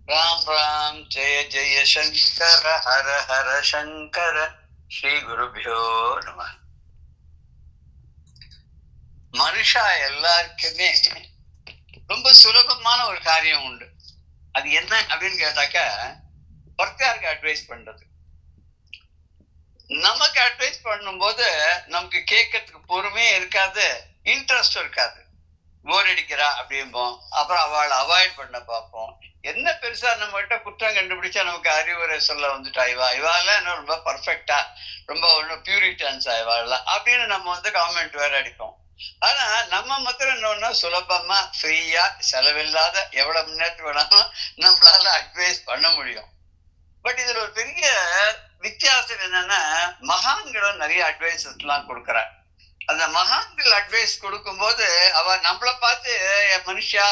ராம் ராம் ஜெய ஜெய சங்கர ஹர ஹர சங்கர ஸ்ரீ குருபியோ நம. மனுஷா எல்லாருக்குமே ரொம்ப சுலபமான ஒரு காரியம் உண்டு. அது என்ன அப்படின்னு கேட்டாக்க, ஒருத்தருக்கு அட்வைஸ் பண்றது. நமக்கு அட்வைஸ் பண்ணும்போது நமக்கு கேட்கறதுக்கு பொறுமையே இருக்காது, இன்ட்ரெஸ்டும் இருக்காது. போர் அடிக்கிறா அப்படிம்போம். அப்புறம் அவளை அவாய்ட் பண்ண பார்ப்போம். என்ன பெருசா நம்ம கிட்ட குற்றம் கண்டுபிடிச்சா நமக்கு அறிவுரை சொல்ல வந்துட்டா, இவால இன்னும் ரொம்ப பர்ஃபெக்டா, ரொம்ப ஒன்னும் பியூரிட்டன்ஸா இவாள்லாம் அப்படின்னு நம்ம காமெண்ட் வேற அடிப்போம். ஆனா நம்ம மாத்திரம் என்னன்னா சுலபமா ஃப்ரீயா செலவில்லாத எவ்வளவு மணி நேரத்துக்கு வேணாலும் நம்மளால அட்வைஸ் பண்ண முடியும். பட் இதுல ஒரு பெரிய வித்தியாசம் என்னன்னா, மகான்களும் நிறைய அட்வைசஸ் எல்லாம் கொடுக்குறாங்க. அந்த மகான்கள் அட்வைஸ் கொடுக்கும் போது அவ நம்மளை பார்த்து மனுஷா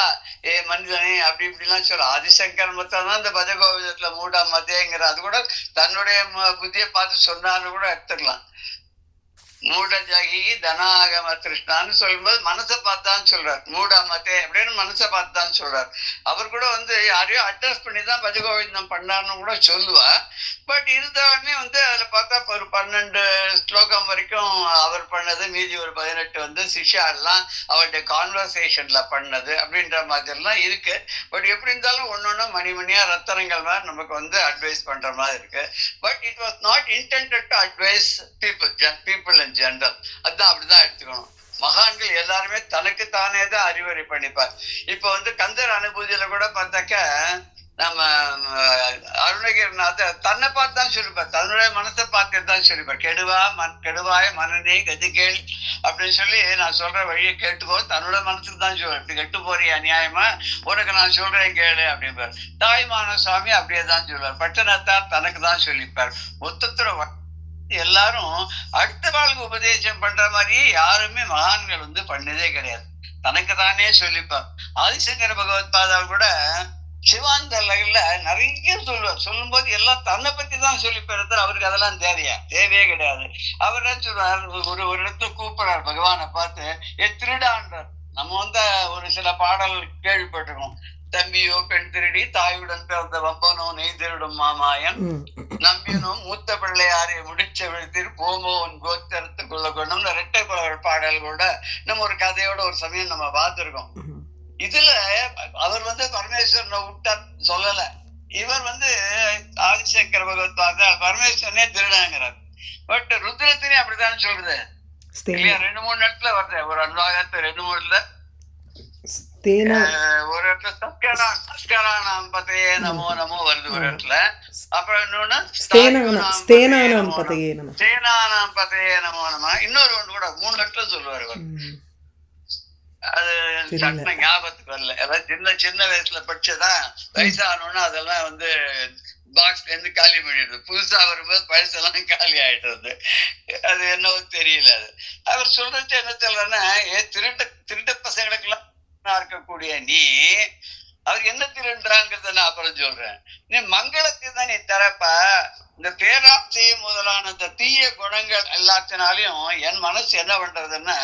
மனிதனே அப்படி இப்படிலாம் சொல்ல. ஆதிசங்கர் மொத்தம் தான் இந்த பஜகோவிதத்துல மூடா மதேங்கிற அது கூட தன்னுடைய புத்தியை பார்த்து சொன்னான்னு கூட எடுத்துக்கலாம். மூட ஜகி தனாகம கிருஷ்ணான்னு சொல்லும்போது மனசை பார்த்தான்னு சொல்றார். மூடா மதே அப்படின்னு மனசை பார்த்தான்னு சொல்றார். அவர் கூட யாரையும் அட்ரஸ் பண்ணி தான் பஜகோவிந்தம் பண்ணார்னு கூட சொல்லுவா. பட் இருந்தாலுமே அதுல பார்த்தா ஒரு 12 ஸ்லோகம் வரைக்கும் அவர் பண்ணது, மீதி ஒரு 18 சிஷ்யா எல்லாம் அவருடைய கான்வர்சேஷன்ல பண்ணது அப்படின்ற மாதிரி எல்லாம் இருக்கு. பட் எப்படி இருந்தாலும் ஒன்னொன்னு மணிமணியா ரத்தனங்கள் மாதிரி நமக்கு அட்வைஸ் பண்ற மாதிரி இருக்கு. But it was not intended to advice people in general. அதுதான் அப்படிதான் எடுத்துக்கணும். மகான்கள் எல்லாருமே தனக்கு தானே தான் அறிவுரை பண்ணிப்பார். இப்போ கந்தர் அனுபூதியில கூட பார்த்தாக்க நம்ம அருணகிரிநாத தன்னை பார்த்து தான் சொல்லிப்பார், தன்னுடைய மனசை பார்த்துட்டு தான் சொல்லிப்பார். கெடுவாய மனநே கதிகேள் அப்படின்னு சொல்லி, நான் சொல்ற வழியை கேட்டுக்கோ, தன்னோட மனசுக்கு தான் சொல்லுவேன். இப்படி கெட்டு போறிய அநியாயமா, உனக்கு நான் சொல்றேன் கேளு அப்படின்பார். தாய்மான சுவாமி அப்படியே தான் சொல்லுவார். பட்டணத்தார் தனக்கு தான் சொல்லிப்பார். மொத்தத்துல எல்லாரும் அடுத்த வாழ்க்கை உபதேசம் பண்ற மாதிரி யாருமே மகான்கள் பண்ணதே கிடையாது, தனக்கு தானே சொல்லிப்பார். ஆதிசங்கர பகவத் பாதால் கூட சிவாந்தர்ல நிறைய சொல்லுவார். சொல்லும் போது எல்லாம் தன்னை பத்தி தான் சொல்லிப்பார். அவருக்கு அதெல்லாம் தேவையே கிடையாது. அவர் என்ன சொல்றார், ஒரு இடத்துல கூப்பிடுறார் பகவானை பார்த்து, திருடான்றார். நம்ம ஒரு சில பாடல் கேள்விப்பட்டிருக்கோம். தம்பியோ பெண் திருடி தாயுடன் பிறந்த வம்பனோ நெய் திருடும் மாமாயன் நம்பினோ மூத்த பிள்ளையாரை முடிச்ச விழுத்தில் போமோ உன் கோத்தரத்துக்குள்ள கொண்டோம்னு இரட்டை குழல் பாடல் கூட நம்ம ஒரு கதையோட ஒரு சமயம் நம்ம பார்த்திருக்கோம். இதுல அவர் பரமேஸ்வரனை விட்டார் சொல்லல. இவர் ஆதிசங்கர பகவத் பார்த்தா பரமேஸ்வரனே திருடாங்கிறார். பட் ருத்ரத்தினே அப்படித்தான் சொல்றது இல்லையா? 2-3 இடத்துல வருது. ஒரு அன்பாகத்தை 2-3 இடத்துல, ஒரு இடத்துல சஸ்கரானாம் பதையே நமோ நமோ வருது ஒரு இடத்துல. அப்புறம் இன்னொன்னு சேனானாம் பதையே நமோ நம. இன்னொரு ஒன்று கூட 3 இடத்துல சொல்லுவார். அது சட்ட ஞாபகத்துக்கு வரல. அதாவது சின்ன வயசுல படிச்சதான் வயசானோன்னு அதெல்லாம் பாக்ஸ்ல இருந்து காலி பண்ணிடுது. புதுசா வரும்போது பழசெல்லாம் காலி ஆயிடுறது. அது என்னவோ தெரியல. அது அவர் சொல்றது என்ன சொல்றேன்னா, திருட்ட பசங்களுக்கு எல்லாம் இருக்கக்கூடிய நீ அவர் என்ன திருன்றாங்கிறத நான் அப்புறம் சொல்றேன். நீ மங்களத்தை தான் நீ தரப்ப. இந்த பேராசை முதலான இந்த தீய குணங்கள் எல்லாத்தினாலையும் என் மனசு என்ன பண்றதுன்னா,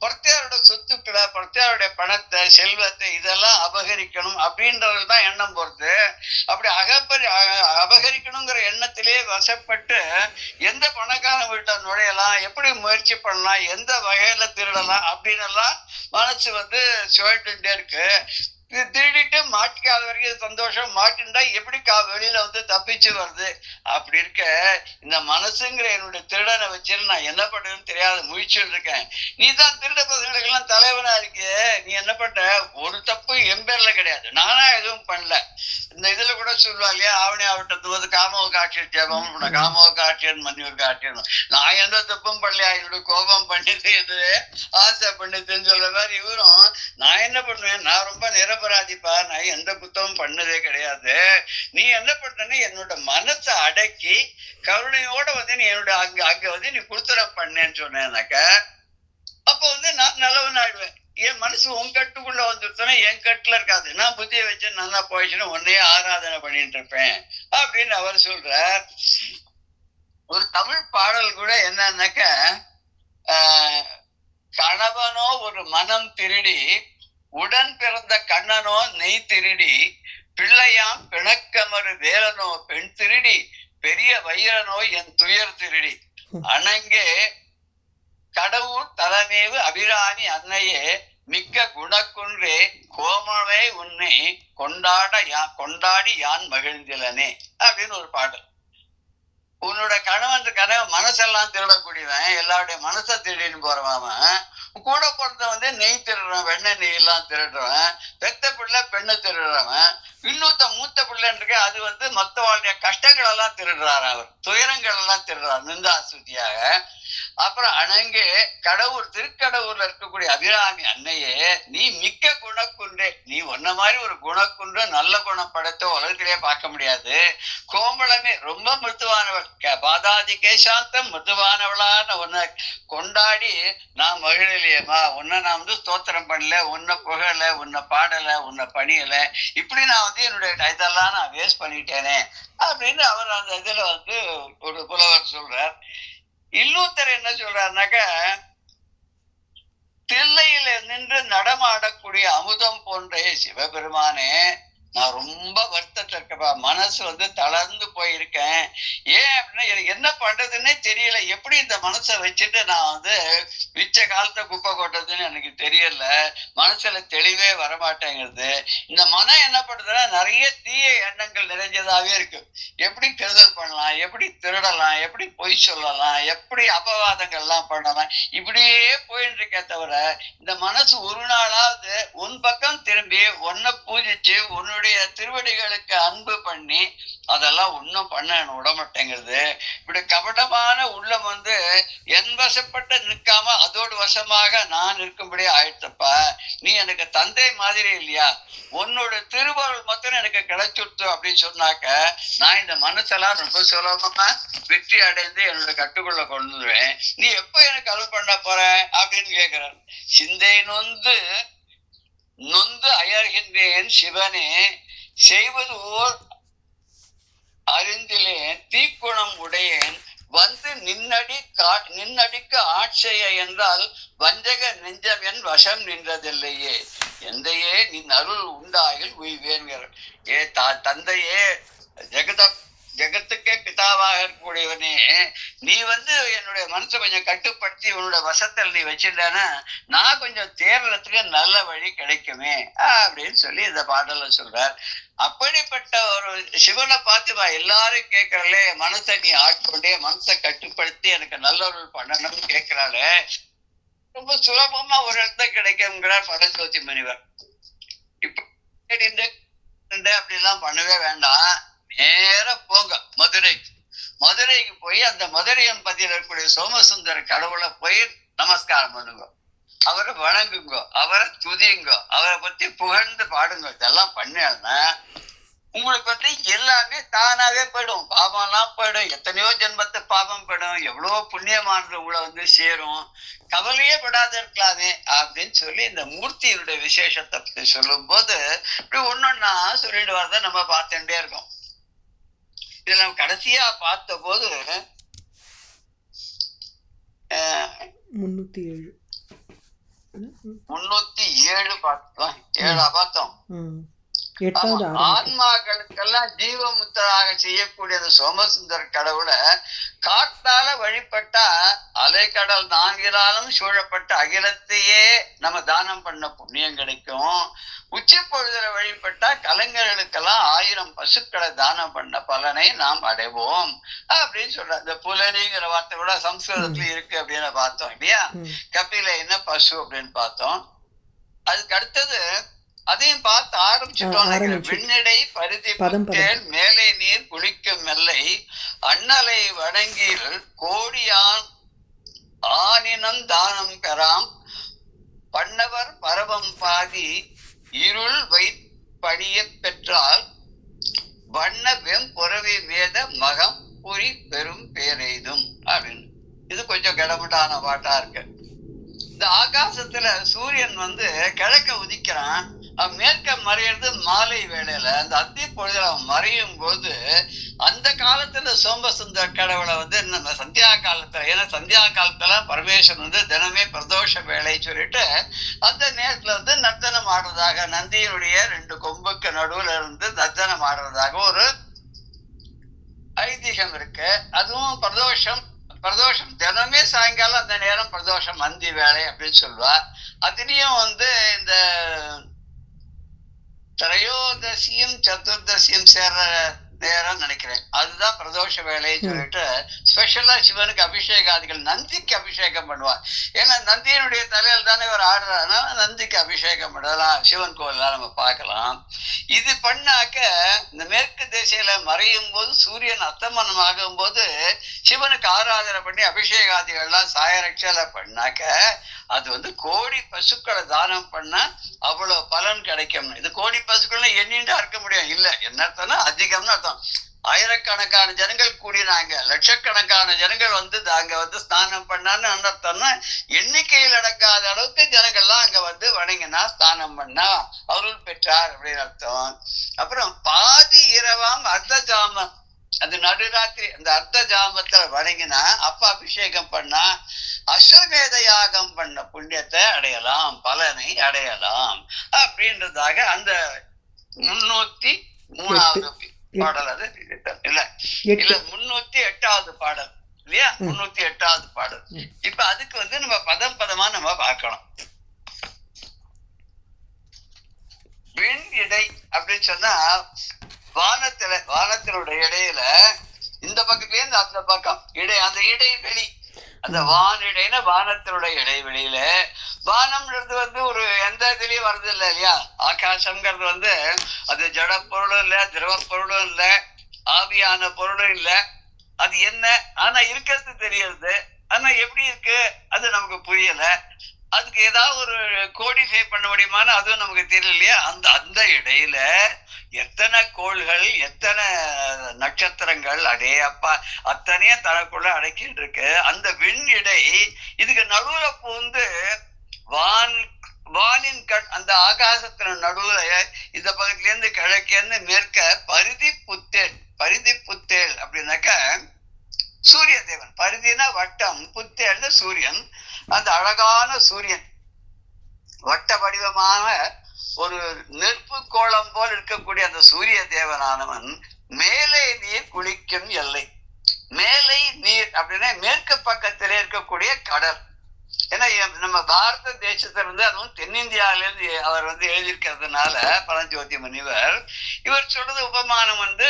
பிரத்யாரோட சொத்துக்களை, பிரத்யாருடைய பணத்தை, செல்வத்தை இதெல்லாம் அபகரிக்கணும் அப்படின்றது தான் எண்ணம் போறது. அப்படி அபகரிக்கணுங்கிற எண்ணத்திலே வசப்பட்டு எந்த பணக்காரன் வீட்டை நுழையலாம், எப்படி முயற்சி பண்ணலாம், எந்த வகையில திருடலாம் அப்படின்னு எல்லாம் மனசு சுழட்டுட்டே இருக்கு. திருடிட்டு மாட்டிக்காத வரைக்கும் சந்தோஷம், மாட்டின்டா எப்படி வெளியில தப்பிச்சு வருது. அப்படி இருக்க இந்த மனசுங்கிற என்னுடைய திருடனை வச்சுன்னு நான் என்ன பண்றதுன்னு தெரியாத முயற்சிட்டு இருக்கேன். நீ தான் திருட பசங்களுக்கு எல்லாம் தலைவனா இருக்கு. நீ என்ன பண்ற, ஒரு தப்பு எம்பேர்ல கிடையாது, நானா எதுவும் பண்ணல. இந்த இதுல கூட சொல்லுவா இல்லையா, ஆவணி ஆவட்டத்து காமோ காட்சி ஜபம் காமோ காட்சியன் மன்னியூர் காட்சியன். நான் எந்த தப்பும் பண்ணலையா, என்னோட கோபம் பண்ணிட்டு எது ஆசை பண்ணிட்டுன்னு சொல்ற மாதிரி இவரும், நான் என்ன பண்ணுவேன், நான் ரொம்ப நிரபராதிப்பா, நான் எந்த குத்தமும் பண்ணதே கிடையாது. நீ என்ன பண்றன்னு என்னோட மனசை அடக்கி கருணையோட நீ என்னோட அங்க நீ குடுத்தரம் பண்ணேன்னு சொன்னேன்னாக்க, அப்போ நான் நல்லவன் ஆயிடுவேன். என் மனசு உன் கட்டுக்குள்ள வந்துருத்தனா என் கட்டுல இருக்காது. நான் புத்திய வச்சு நல்லா போயிடுச்சுன்னா உன்னையே ஆராதனை பண்ணிட்டு இருப்பேன் அப்படின்னு அவர் சொல்றார். ஒரு தமிழ் பாடல் கூட என்னன்னாக்க, கணவனோ ஒரு மனம் திருடி, உடன் பிறந்த கண்ணனோ நெய் திருடி, பிள்ளையாம் பிணக்கமறு வேலனோ பெண் திருடி பெரிய வைரனோ என் துயர் திருடி அணங்கே கடவுள் தலைமேவு அபிராமி அன்னையே மிக்க குணக்குன்றே கோமவே உன்னை கொண்டாடி யான் மகிழ்ந்திலனே அப்படின்னு ஒரு பாடல். உன்னோட கணவன் மனசெல்லாம் திருடக்கூடியவன், எல்லாருடைய மனசை திருடின்னு போறவன், கூட பிறந்த நெய் திருடுறவன், வெண்ணெய் நெய் எல்லாம் திருடுறவன், பெத்த பிள்ளை பெண்ணை திருடுறவன், இன்னொருத்த மூத்த பிள்ளைன்னு இருக்கு அது மற்றவாளுடைய கஷ்டங்கள் எல்லாம் திருடுறாரு, அவர் துயரங்கள் எல்லாம் திருடுறாரு நிந்தாசுத்தியாக. அப்புறம் அணங்கே கடவுள் திருக்கடவுர்ல இருக்கக்கூடிய அபிராமி அன்னையே நீ மிக்க குணக்குன்றே, நீ ஒன்ன மாதிரி ஒரு குணக்குன்று நல்ல குணம் படைத்த உலகத்திலேயே பார்க்க முடியாது. கோமளமே ரொம்ப மிருதுவானவள், பாதாதி கேசாந்தம் மிருதுவானவளான உன்னை கொண்டாடி நான் மகிழலையேமா, உன்னை நான் ஸ்தோத்திரம் பண்ணல, உன்னை புகழல, உன்னை பாடல, உன்னை பணியல, இப்படி நான் என்னுடைய இதெல்லாம் நான் வேஸ்ட் பண்ணிட்டேனே அப்படின்னு அவர் அந்த இதுல ஒரு புலவர் சொல்றார். இன்னொருத்தர் என்ன சொல்றாருனாக்க, தில்லையில நின்று நடமாடக்கூடிய அமுதம் போன்ற சிவபெருமானே நான் ரொம்ப வருத்தத்துல இருக்கப்பா, மனசு தளர்ந்து போயிருக்கேன். ஏன் அப்படின்னா எனக்கு என்ன பண்றதுன்னே தெரியல, எப்படி இந்த மனசை வச்சுட்டு நான் மிச்ச காலத்தை குப்பை கொட்டதுன்னு எனக்கு தெரியல, மனசுல தெளிவே வரமாட்டேங்கிறது. இந்த மனம் என்ன பண்றதுன்னா நிறைய தீய எண்ணங்கள் நிறைஞ்சதாவே இருக்கு. எப்படி கெடுதல் பண்ணலாம், எப்படி திருடலாம், எப்படி பொய் சொல்லலாம், எப்படி அபவாதங்கள் எல்லாம் பண்ணலாம், இப்படியே போயிட்டு இருக்கே தவிர இந்த மனசு ஒரு நாளாவது உன் பக்கம் திரும்பி உன்னை பூஜிச்சு உன்னுடைய திருவடிகளுக்கு அன்பு பண்ணி அதெல்லாம் ஒன்னும் பண்ண விடமாட்டேங்கிறது. இப்படி கபடமான உள்ளம் என் வசப்பட்டு நிற்காம அதோடு வசமாக நான் இருக்கும்படி ஆயிடுத்தப்பா. நீ எனக்கு தந்தை மாதிரி இல்லையா, உன்னோட திருவருள் மொத்தம் எனக்கு கிடைச்சுடுத்து அப்படின்னு சொன்னாக்க நான் இந்த மனசெல்லாம் ரொம்ப சுலபமா வெற்றி அடைந்து என்னோட கட்டுக்குள்ள கொண்டு வருவேன். நீ எப்ப எனக்கு அருள் பண்ண போற அப்படின்னு கேட்கிறார். சிந்தை நொந்து அயர்கின்றேன் சிவனே, செய்வது ஓர் அறிந்திலேன் தீக்குணம் உடையேன், நின்னடிக்கு ஆட்செய்ய என்றால் வஞ்சக நெஞ்சம் என் வசம் நின்றதில்லையே, எந்தையே நின் அருள் உண்டாயில் உய்வேன்கிற. தந்தையே, ஜெகத்துக்கே பிதாவாக இருக்கக்கூடியவனே, நீ என்னுடைய மனசை கொஞ்சம் கட்டுப்படுத்தி உன்னோட வசத்தில் நீ வச்சிருந்தேன்னா நான் கொஞ்சம் தேர்றதுக்கு நல்ல வழி கிடைக்குமே அப்படின்னு சொல்லி இந்த பாடல சொல்றார். அப்படிப்பட்ட ஒரு சிவனை பார்த்து எல்லாரும் கேட்கறல, மனசை நீ ஆட்கொண்டே மனசை கட்டுப்படுத்தி எனக்கு நல்லவர்கள் பண்ணணும்னு கேட்கிறாளே, ரொம்ப சுலபமா ஒரு இடத்த கிடைக்குங்கிறார் பரஞ்சோதி முனிவர். இப்ப அப்படிலாம் பண்ணவே வேண்டாம், நேர போங்க மதுரைக்கு போய் அந்த மதுரையன் பதியில் இருக்கக்கூடிய சோமசுந்தர கடவுளை போய் நமஸ்காரம் பண்ணுங்க, அவரை வணங்குங்க, அவரை துதிங்க, அவரை பத்தி புகழ்ந்து பாடுங்க. இதெல்லாம் பண்ணா உங்களுக்கு எல்லாமே தானாவே போயிடும், பாவம்லாம் போயிடும், எத்தனையோ ஜென்மத்து பாவம் போயிடும், எவ்வளவோ புண்ணியமானது உங்களை சேரும், கவலையே படாத இருக்கலாமே அப்படின்னு சொல்லி இந்த மூர்த்தியினுடைய விசேஷத்தை பத்தி சொல்லும் போது இப்படி ஒன்னொன்னா சொல்லிட்டு வரத நம்ம பார்த்துட்டே இருக்கோம். இதுல நம்ம கடைசியா பார்த்த போது 307 பார்த்தோம். ஆன்மாக்களுக்கெல்லாம் ஜீவமுத்தராக செய்யக்கூடிய அந்த சோமசுந்தர கடவுளை காட்டால வழிபட்டா அலைக்கடல் 4 சூழப்பட்ட அகிலத்தையே நம்ம தானம் பண்ண புண்ணியம் கிடைக்கும். உச்சி பொழுதுல வழிபட்டா கலைஞர்களுக்கெல்லாம் 1000 பசுக்களை தானம் பண்ண பலனை நாம் அடைவோம் அப்படின்னு சொல்ற. இந்த புலனிங்கிற வார்த்தை கூட சம்ஸ்கிருதத்துல இருக்கு அப்படின்னு பார்த்தோம் இல்லையா. கபில என்ன பசு அப்படின்னு பார்த்தோம். அதுக்கு அடுத்தது அதையும் பார்த்து ஆரம்பிச்சுட்டோம். விண்ணடை பருதி புத்தேல் மேலை நீர் குளிக்கும் மெல்லை அண்ணலை வணங்கில் கோடியான் ஆனினம் தானம் பெறாம் பண்ணவர் பரவம் பாதி இருள் பணிய பெற்றால் வண்ண வெம் புறவி வேத மகம் புரி பெரும் பேரெய்தும் அப்படின்னு. இது கொஞ்சம் கடமுட்டான பாட்டா இருக்கு. இந்த ஆகாசத்துல சூரியன் கிழக்க உதிக்கிறான், மேற்க மறையிறது மாலை வேளையில. அந்த அந்தி பொழுதுல அவன் மறையும் போது அந்த காலத்துல சோமசுந்தர கடவுளை வந்து நம்ம சந்தியா காலத்துல, ஏன்னா சந்தியா காலத்துல பரமேஸ்வரன் வந்து தினமே பிரதோஷ வேலை சொல்லிட்டு அந்த நேரத்துல வந்து நர்த்தனம் ஆடுறதாக, நந்தியினுடைய 2 கொம்புக்கு நடுவுல இருந்து நர்த்தனம் ஆடுறதாக ஒரு ஐதீகம் இருக்கு. அதுவும் பிரதோஷம் தினமே சாயங்காலம் அந்த நேரம் பிரதோஷம் அந்தி வேலை அப்படின்னு சொல்லுவா. அதுலயும் வந்து இந்த திரையோதசியும் சதுர்தசியும் சேர்ற நேரம் நினைக்கிறேன், அதுதான் பிரதோஷ வேலைன்னு சொல்லிட்டு ஸ்பெஷலா சிவனுக்கு அபிஷேகாதிகள், நந்திக்கு அபிஷேகம் பண்ணுவா. ஏன்னா நந்தியினுடைய தலையில் தானே இவர் ஆடுறாருன்னா நந்திக்கு அபிஷேகம் பண்ணலாம், சிவன் கோயிலாம் நம்ம பார்க்கலாம். இது பண்ணாக்க இந்த மேற்கு திசையில மறையும் போது சூரியன் அஸ்தமனம் ஆகும் போது சிவனுக்கு ஆராதனை பண்ணி அபிஷேகாதிகள்லாம் சாயரட்சல பண்ணாக்க அது வந்து கோடி பசுக்களை தானம் பண்ணா அவ்வளவு பலன் கிடைக்கும். இது கோடி பசுக்கள் எண்ணிண்டா இருக்க முடியும் இல்ல, என்ன அர்த்தம்னா அதிகம்னு அர்த்தம். ஆயிரக்கணக்கான ஜனங்கள் கூடினாங்க, லட்சக்கணக்கான ஜனங்கள் வந்து அங்க வந்து ஸ்நானம் பண்ணான்னு அர்த்தம்னா எண்ணிக்கையில் அடங்காத அளவுக்கு ஜனங்கள்லாம் அங்க வந்து வணங்கினா ஸ்நானம் பண்ணா அருள் பெற்றார் அப்படின்னு அர்த்தம். அப்புறம் பாதி இரவாம் அர்த்த ஜாமம், அது நடுராத்திரி அந்த அர்த்த ஜாமத்துல வணங்கினா அப்ப அபிஷேகம் பண்ணா அஸ்வமேத யாகம் பண்ண புண்ணியத்தை அடையலாம், பலனை அடையலாம் அப்படின்றதாக அந்த 303வது பாடல். அது இல்ல 308வது பாடல் இல்லையா, 308வது பாடல். இப்ப அதுக்கு வந்து நம்ம பதமா நம்ம பார்க்கணும். விண் இடை அப்படின்னு சொன்னா வானத்தினுடைய இடையில இந்த பக்கத்துல இருந்து அந்த பக்கம் அந்த இடைவெளி, அந்த வானிடைனா வானத்தினுடைய இடைவெளியில, வானம்ன்றது வந்து ஒரு எந்த இதுலயும் வருது இல்லை இல்லையா. ஆகாசம்ங்கிறது வந்து அது ஜட பொருளும் இல்ல, திரவ பொருளும் இல்ல, ஆவியான பொருளும் இல்ல. அது என்ன ஆனா இருக்கிறது தெரியுது, ஆனா எப்படி இருக்கு அது நமக்கு புரியல. அதுக்கு ஏதாவது ஒரு கோடிஃபை பண்ண முடியுமான்னு அதுவும் நமக்கு தெரியல இல்லையா. அந்த இடையில எத்தனை கோள்கள், எத்தனை நட்சத்திரங்கள், அடே அப்பா அத்தனையும் தனக்குள்ள அடக்கிட்டு இருக்கு. அந்த விண் இடை இதுக்கு நடுவுல பூந்து வானின் அந்த ஆகாசத்தின நடுவுல இந்த பக்கத்துல இருந்து கிழக்கே இருந்து மேற்க பரிதி புத்தேல் அப்படின்னாக்க சூரிய தேவன். பரிதினா வட்டம், புத்தேல்னு சூரியன். அந்த அழகான சூரியன் வட்ட வடிவமான ஒரு நெருப்பு கோலம் போல் இருக்கக்கூடிய அந்த சூரிய தேவனானவன் மேலே நீர் குளிக்கும் எல்லை. மேலை நீர் அப்படின்னா மேற்கு பக்கத்திலே இருக்கக்கூடிய கடல். ஏன்னா நம்ம பாரத தேசத்துல இருந்து, அதுவும் தென்னிந்தியாவிலிருந்து அவர் வந்து எழுதியிருக்கிறதுனால பரஞ்சோதி முனிவர் இவர் சொல்றது உபமானம் வந்து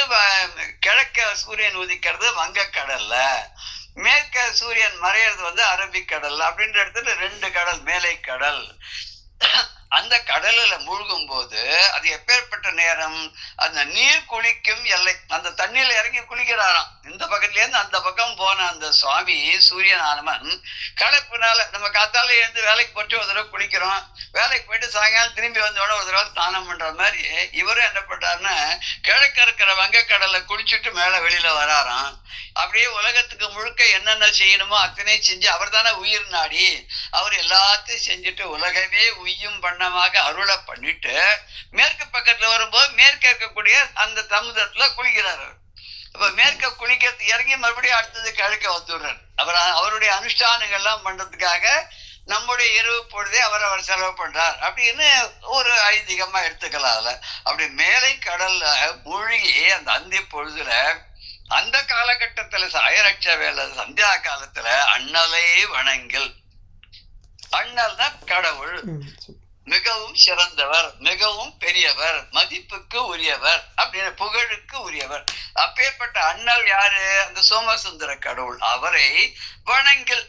கிழக்க சூரியன் உதிக்கிறது வங்கக்கடல்ல, மேற்க சூரியன் மறையிறது வந்து அரபிக்கடல் அப்படின்ற இடத்துல 2 கடல், மேலை கடல். அந்த கடல்ல மூழ்கும் போது அது எப்பேற்பட்ட நேரம், அந்த நீர் குளிக்கும் எல்லை, அந்த தண்ணியில இறங்கி குளிக்கிறாராம். இந்த பக்கத்துல இருந்து அந்த பக்கம் போன அந்த சுவாமி சூரியனானவன் களைப்புனால, நம்ம காத்தால எழுந்து வேலைக்கு போட்டு ஒரு தடவை குளிக்கிறோம், வேலைக்கு போயிட்டு சாயங்காலம் திரும்பி வந்தோட ஒரு தடவை ஸ்நானம் பண்ற மாதிரி இவரும் என்ன பண்றாருன்னா கிழக்க இருக்கிற வங்கக்கடலை குளிச்சுட்டு மேல வெளியில வராராம். அப்படியே உலகத்துக்கு முழுக்க என்னென்ன செய்யணுமோ அத்தனை செஞ்சு, அவர் தானே உயிர் நாடி, அவர் எல்லாத்தையும் செஞ்சுட்டு உலகமே உய்யும் பண்ணமாக அருளை பண்ணிட்டு மேற்கு பக்கத்துல வரும்போது மேற்க இருக்கக்கூடிய அந்த சமுதிரத்துல குளிக்கிறார். அப்ப மேற்க குளிக்கிறது இறங்கி மறுபடியும் அடுத்தது கிழக்க வந்துடுறார். அவருடைய அனுஷ்டானங்கள்லாம் பண்றதுக்காக நம்முடைய இரவு பொழுதே அவர் செலவு பண்றார் அப்படின்னு ஒரு ஐதீகமா எடுத்துக்கலாம். அதுல அப்படி மேலை கடல்ல மூழ்கி அந்த அந்தி பொழுதுல அந்த காலகட்டத்துல சாயரட்ச வேலை சந்தியா காலத்துல அண்ணலை வணங்கில். அண்ணல் தான் கடவுள், மிகவும் சிறந்தவர், மிகவும் பெரியவர், மதிப்புக்கு உரியவர் அப்படின்னு புகழுக்கு உரியவர். அப்பேற்பட்ட அண்ணல் யாரு, அந்த சோமசுந்தர கடவுள். அவரை வணங்கில்,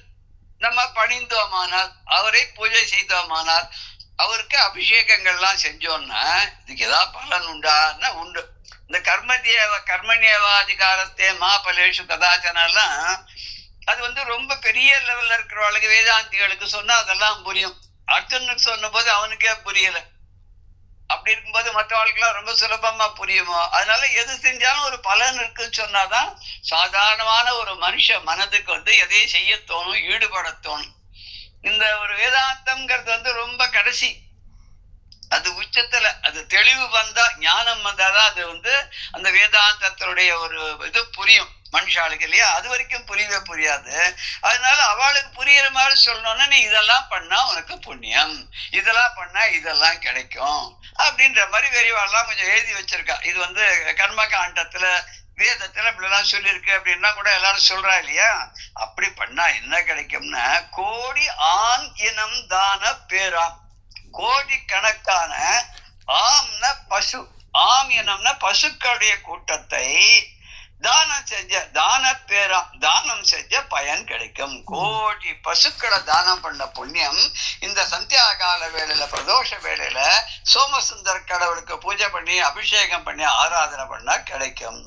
நம்ம பணிந்தோமானால், அவரை பூஜை செய்தோமானால், அவருக்கு அபிஷேகங்கள்லாம் செஞ்சோம்னா இதுக்கு ஏதாவது பலன் உண்டான்னா உண்டு. இந்த கர்மண்யேவாதிகாரத்தே மா பலேஷு கதாச்சனெல்லாம் அது வந்து ரொம்ப பெரிய லெவல்ல இருக்கிறவங்களுக்கு, வேதாந்திகளுக்கு சொன்னா அதெல்லாம் புரியும். அர்ஜுனுக்கு சொன்ன போது அவனுக்கே புரியல. அப்படி இருக்கும்போது மற்றவர்களுக்கெல்லாம் ரொம்ப சுலபமா புரியுமோ. அதனால எது செஞ்சாலும் ஒரு பலன் இருக்குன்னு சொன்னாதான் சாதாரணமான ஒரு மனுஷ மனதுக்கு வந்து எதையும் செய்ய தோணும், ஈடுபட தோணும். இந்த ஒரு வேதாந்தம்ங்கிறது வந்து ரொம்ப கடைசி, அது உச்சத்துல அது தெளிவு வந்தா, ஞானம் வந்தாதான் அது அந்த வேதாந்தத்தினுடைய ஒரு இது புரியும் மனுஷாளுக்கு இல்லையா. அது வரைக்கும் புரியவே புரியாது. அதனால அவளுக்கு புரியுற மாதிரி சொல்லணும்னா, நீ இதெல்லாம் பண்ணா உனக்கு புண்ணியம், இதெல்லாம் பண்ணா இதெல்லாம் கிடைக்கும் அப்படின்ற மாதிரி வெறிவாள்லாம் கொஞ்சம் எழுதி வச்சிருக்கா. இது கர்ம காண்டத்துல வேதத்துல இப்படிலாம் சொல்லியிருக்கு அப்படின்னா கூட எல்லாரும் சொல்றா இல்லையா. அப்படி பண்ணா என்ன கிடைக்கும்னா, கோடி ஆண் இனம் தான பேராம். கோடி கணக்கான ஆம்ன பசு, ஆம் இனம்னா பசுக்களுடைய கூட்டத்தை தானம் செஞ்ச தான பேராம், தானம் செஞ்ச பயன் கிடைக்கும். கோடி பசுக்களை தானம் பண்ண புண்ணியம் இந்த சந்தியா கால வேளையில பிரதோஷ வேளையில சோமசுந்தர கடவுளுக்கு பூஜை பண்ணி அபிஷேகம் பண்ணி ஆராதனை பண்ணா கிடைக்கும்.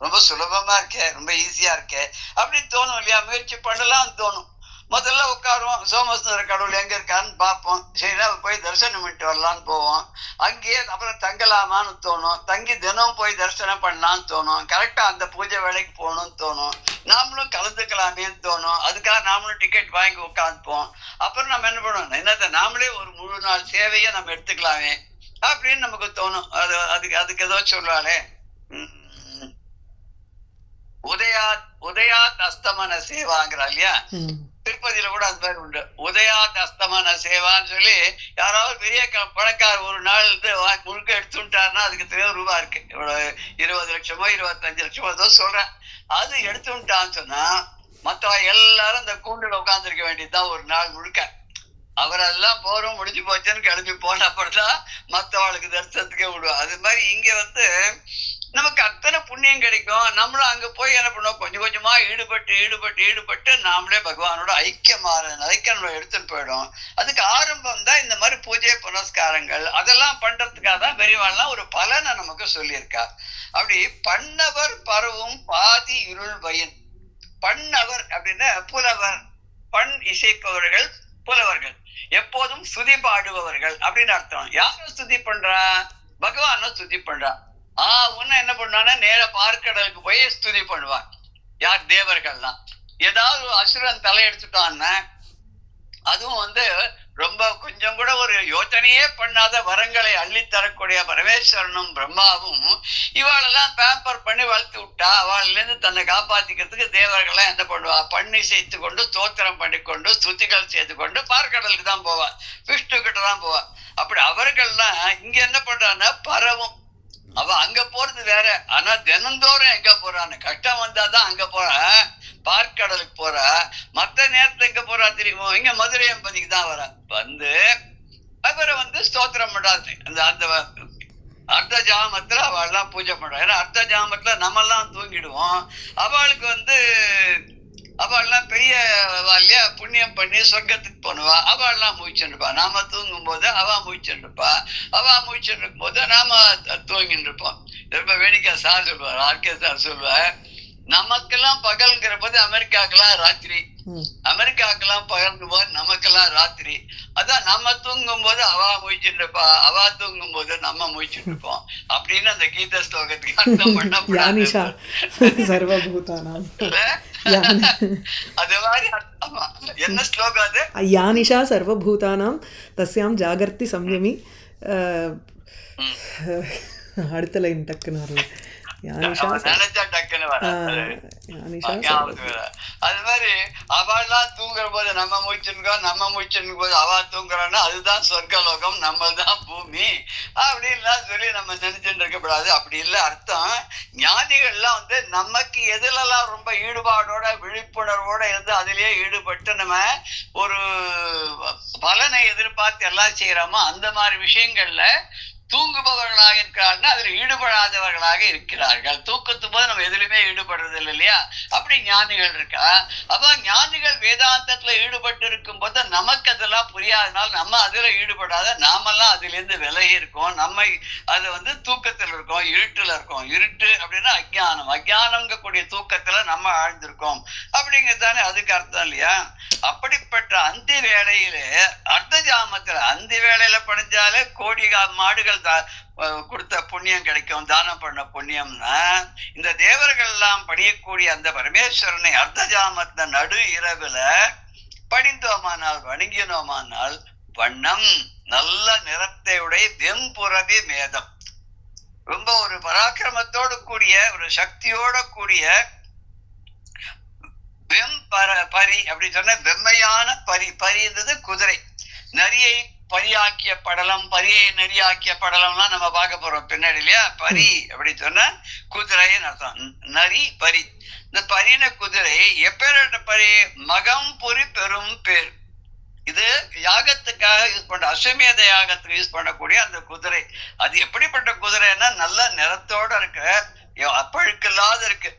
ரொம்ப சுலபமா இருக்கே, ரொம்ப ஈஸியா இருக்கே அப்படின்னு தோணும் இல்லையா. முயற்சி பண்ணலாம் தோணும். முதல்ல உட்காருவோம், சோமசுந்தர கடவுள் எங்க இருக்கான்னு பார்ப்போம். சரினா போய் தரிசனம் பண்ணிட்டு வரலான்னு போவோம். அங்கேயே அப்புறம் தங்கலாமான்னு தோணும். தங்கி தினம் போய் தரிசனம் பண்ணலான்னு தோணும். கரெக்டா அந்த பூஜை வேலைக்கு போகணும்னு தோணும். நாமளும் கலந்துக்கலாமேன்னு தோணும். அதுக்காக நாமளும் டிக்கெட் வாங்கி உட்காந்துப்போம். அப்புறம் நம்ம என்ன பண்ணுவோம், என்னத்த நாமளே ஒரு முழு நாள் சேவையை நம்ம எடுத்துக்கலாமே அப்படின்னு நமக்கு தோணும். அதுக்கு ஏதோ சொல்லுவாளே, உதயாத் அஸ்தமன சேவாங்கிறா இல்லையா. திருப்பதியில கூட அது மாதிரி உண்டு. உதயாத் அஸ்தமன சேவான்னு சொல்லி யாராவது பெரிய பணக்கார ஒரு நாள் முழுக்க எடுத்துட்டாருன்னா அதுக்கு ₹30 இருக்கு. 20 லட்சமோ 25 லட்சமோ ஏதோ சொல்றேன். அது எடுத்துட்டான்னு சொன்னா மத்தவ எல்லாரும் அந்த கூண்டுல உட்கார்ந்துருக்க வேண்டியதுதான் ஒரு நாள் முழுக்க. அவரெல்லாம் போறோம் முடிஞ்சு போச்சுன்னு கிளம்பி போன அப்புறம்தான் மத்தவளுக்கு தரிசனத்துக்கே விடுவோம். அது மாதிரி இங்க நமக்கு அத்தனை புண்ணியம் கிடைக்கும். நம்மளும் அங்க போய் என்ன பண்ணுவோம், கொஞ்சம் கொஞ்சமா ஈடுபட்டு நாமளே பகவானோட ஐக்கியம் எடுத்துட்டு போயிடும். அதுக்கு ஆரம்பம் தான் இந்த மாதிரி பூஜை புனஸ்காரங்கள். அதெல்லாம் பண்றதுக்காக தான் பெரியவாள்லாம் ஒரு பலனை நமக்கு சொல்லியிருக்கா. அப்படி பண்ணவர் பரவும் பாதி இருள் வயின். பண்ணவர் அப்படின்னா புலவர், பண் இசைப்பவர்கள் புலவர்கள், எப்போதும் ஸ்துதி பாடுபவர்கள் அப்படின்னு அர்த்தம். யார ஸ்துதி பண்றா, பகவான ஸ்துதி பண்றா. உன்ன என்ன பண்ணான்னா நேர பார்க்கடலுக்கு போய் ஸ்துதி பண்ணுவான். யார், தேவர்கள்லாம். ஏதாவது அசுரன் தலை எடுத்துட்டான்னா அதுவும் ரொம்ப கொஞ்சம் கூட ஒரு யோசனையே பண்ணாத வரங்களை அள்ளித்தரக்கூடிய பரமேஸ்வரனும் பிரம்மாவும் இவாளெல்லாம் பேம்பர் பண்ணி வளர்த்து விட்டா. அவள்ல இருந்து தன்னை காப்பாத்திக்கிறதுக்கு தேவர்கள்லாம் என்ன பண்ணுவா, பண்ணி செய்து கொண்டு ஸ்தோத்திரம் பண்ணிக்கொண்டு ஸ்துதிகள் செய்து கொண்டு பார்க்கடலுக்கு தான் போவா, விஷ்ணு கிட்ட தான் போவா. அப்படி அவர்கள்லாம் இங்க என்ன பண்றான்னா பரவும். அவ அங்க போறது வேற. ஆனா தினந்தோறும் எங்க போறான்னு, கஷ்டம் வந்தாதான் அங்க போற, பார்க்கடலுக்கு போற. மத்த நேரத்துல எங்க போறா தெரியுமோ, இங்க மதுரை எம்பதிக்கு தான் வர. அவரை ஸ்தோத்திரம் பண்றாரு. அந்த அர்த்த ஜாமத்துல அவள்லாம் பூஜை பண்றா. ஏன்னா அர்த்த ஜாமத்துல நம்ம எல்லாம் தூங்கிடுவோம். அவளுக்கு அவள்லாம் பெரிய இல்லையா, புண்ணியம் பண்ணி சொர்க்கத்துக்கு போனுவா. அவள்லாம் முழிச்சுருப்பா. நாம தூங்கும் போது அவ முழிச்சுருப்பா. அவ முழிச்சுட்டு இருக்கும் போது நாம தூங்கிட்டு இருப்போம். ரொம்ப வேடிக்கை சார் சொல்லுவார், ஆர்கே சார் சொல்லுவார், நமக்கெல்லாம் பகல்ங்கிற போது அமெரிக்காக்கெல்லாம் ராத்திரி, அமெரிக்காக்கெல்லாம் பகல்ங்கும் போது நமக்கெல்லாம் ராத்திரி. அதான் நம்ம தூங்கும் போது அவ முழிச்சுட்டு இருப்பா, அவ தூங்கும் போது நம்ம முழிச்சுட்டு இருப்போம் அப்படின்னு அந்த கீத ஸ்லோகத்துக்கு அர்த்தம் பண்ண சர்வபூதானாம். அது மாதிரி என்ன ஸ்லோகம் அது, யானிஷா சர்வபூதானாம் தஸ்யாம் ஜாகர்த்தி சம்யமி. அடுத்த லைன் டக்குன்னு வரல. அது மாதிரி அவள்லாம் தூங்குற போது நம்ம முடிச்சிருக்கோம் போது அவ தூங்குறான்னா அதுதான் சொர்க்கலோகம், நம்மள்தான் பூமி அப்படின்லாம் சொல்லி நம்ம நினைச்சுட்டு இருக்கக்கூடாது. அப்படி இல்லை அர்த்தம். ஞானிகள்லாம் நமக்கு எதுலெல்லாம் ரொம்ப ஈடுபாடோட விழிப்புணர்வோட இருந்து அதிலேயே ஈடுபட்டு நம்ம ஒரு பலனை எதிர்பார்த்து எல்லாம் செய்யறோமோ அந்த மாதிரி விஷயங்கள்ல தூங்குபவர்களாக இருக்கிறார்கள், அதில் ஈடுபடாதவர்களாக இருக்கிறார்கள். தூக்கத்தும் போது நம்ம எதுலையுமே ஈடுபடுறது இல்லை இல்லையா. அப்படி ஞானிகள் இருக்கா. அப்ப ஞானிகள் வேதாந்தத்துல ஈடுபட்டு இருக்கும் போது நமக்கு அதெல்லாம் புரியாதனால நம்ம அதுல ஈடுபடாத நாமெல்லாம் அதுல இருந்து விலகி இருக்கோம். நம்ம அது தூக்கத்துல இருக்கோம், இருட்டுல இருக்கோம். இருட்டு அப்படின்னா அஜ்ஞானம், அஜ்ஞானம்ங்க கூடிய தூக்கத்துல நம்ம ஆழ்ந்திருக்கோம் அப்படிங்கிறதானே அதுக்கு அர்த்தம் இல்லையா. அப்படிப்பட்ட அந்தி வேளையிலே அர்த்த ஜாமத்துல அந்தி வேளையில படைஞ்சாலே கோடி மாடுகள் கொடுத்த புண்ணியம் கிடைக்கும், தானம் பண்ண புண்ணியம்னா. இந்த தேவர்கள் எல்லாம் பணியக்கூடிய அந்த பரமேஸ்வரனை அர்த்த ஜாமத்துல நடு இரவுல படிந்தோமானால் வணங்கினோமானால் வண்ணம், நல்ல நிறத்தை உடைய வெம்புறவி மேதம், ரொம்ப ஒரு பராக்கிரமத்தோடு கூடிய ஒரு சக்தியோட கூடிய பரி அப்படின்னு சொன்ன வெம்மையான பரி. பரின்றது குதிரை. நரியை பரியாக்கிய படலம், பரியை நரியாக்கிய படலம்லாம் நம்ம பார்க்க போறோம் பின்னாடி இல்லையா. பரி அப்படின்னு சொன்னா குதிரைன்னு அர்த்தம். நரி பரி. இந்த பரின குதிரை எப்பேற்பட்ட பரி? மகம் புரி பெரும் பேர். இது யாகத்துக்காக யூஸ் பண்ற, அஸ்வமேத யாகத்துக்கு யூஸ் பண்ணக்கூடிய அந்த குதிரை. அது எப்படிப்பட்ட குதிரைன்னா நல்ல நிறத்தோட இருக்கு, அப்பழுக்கில்லாத இருக்கு.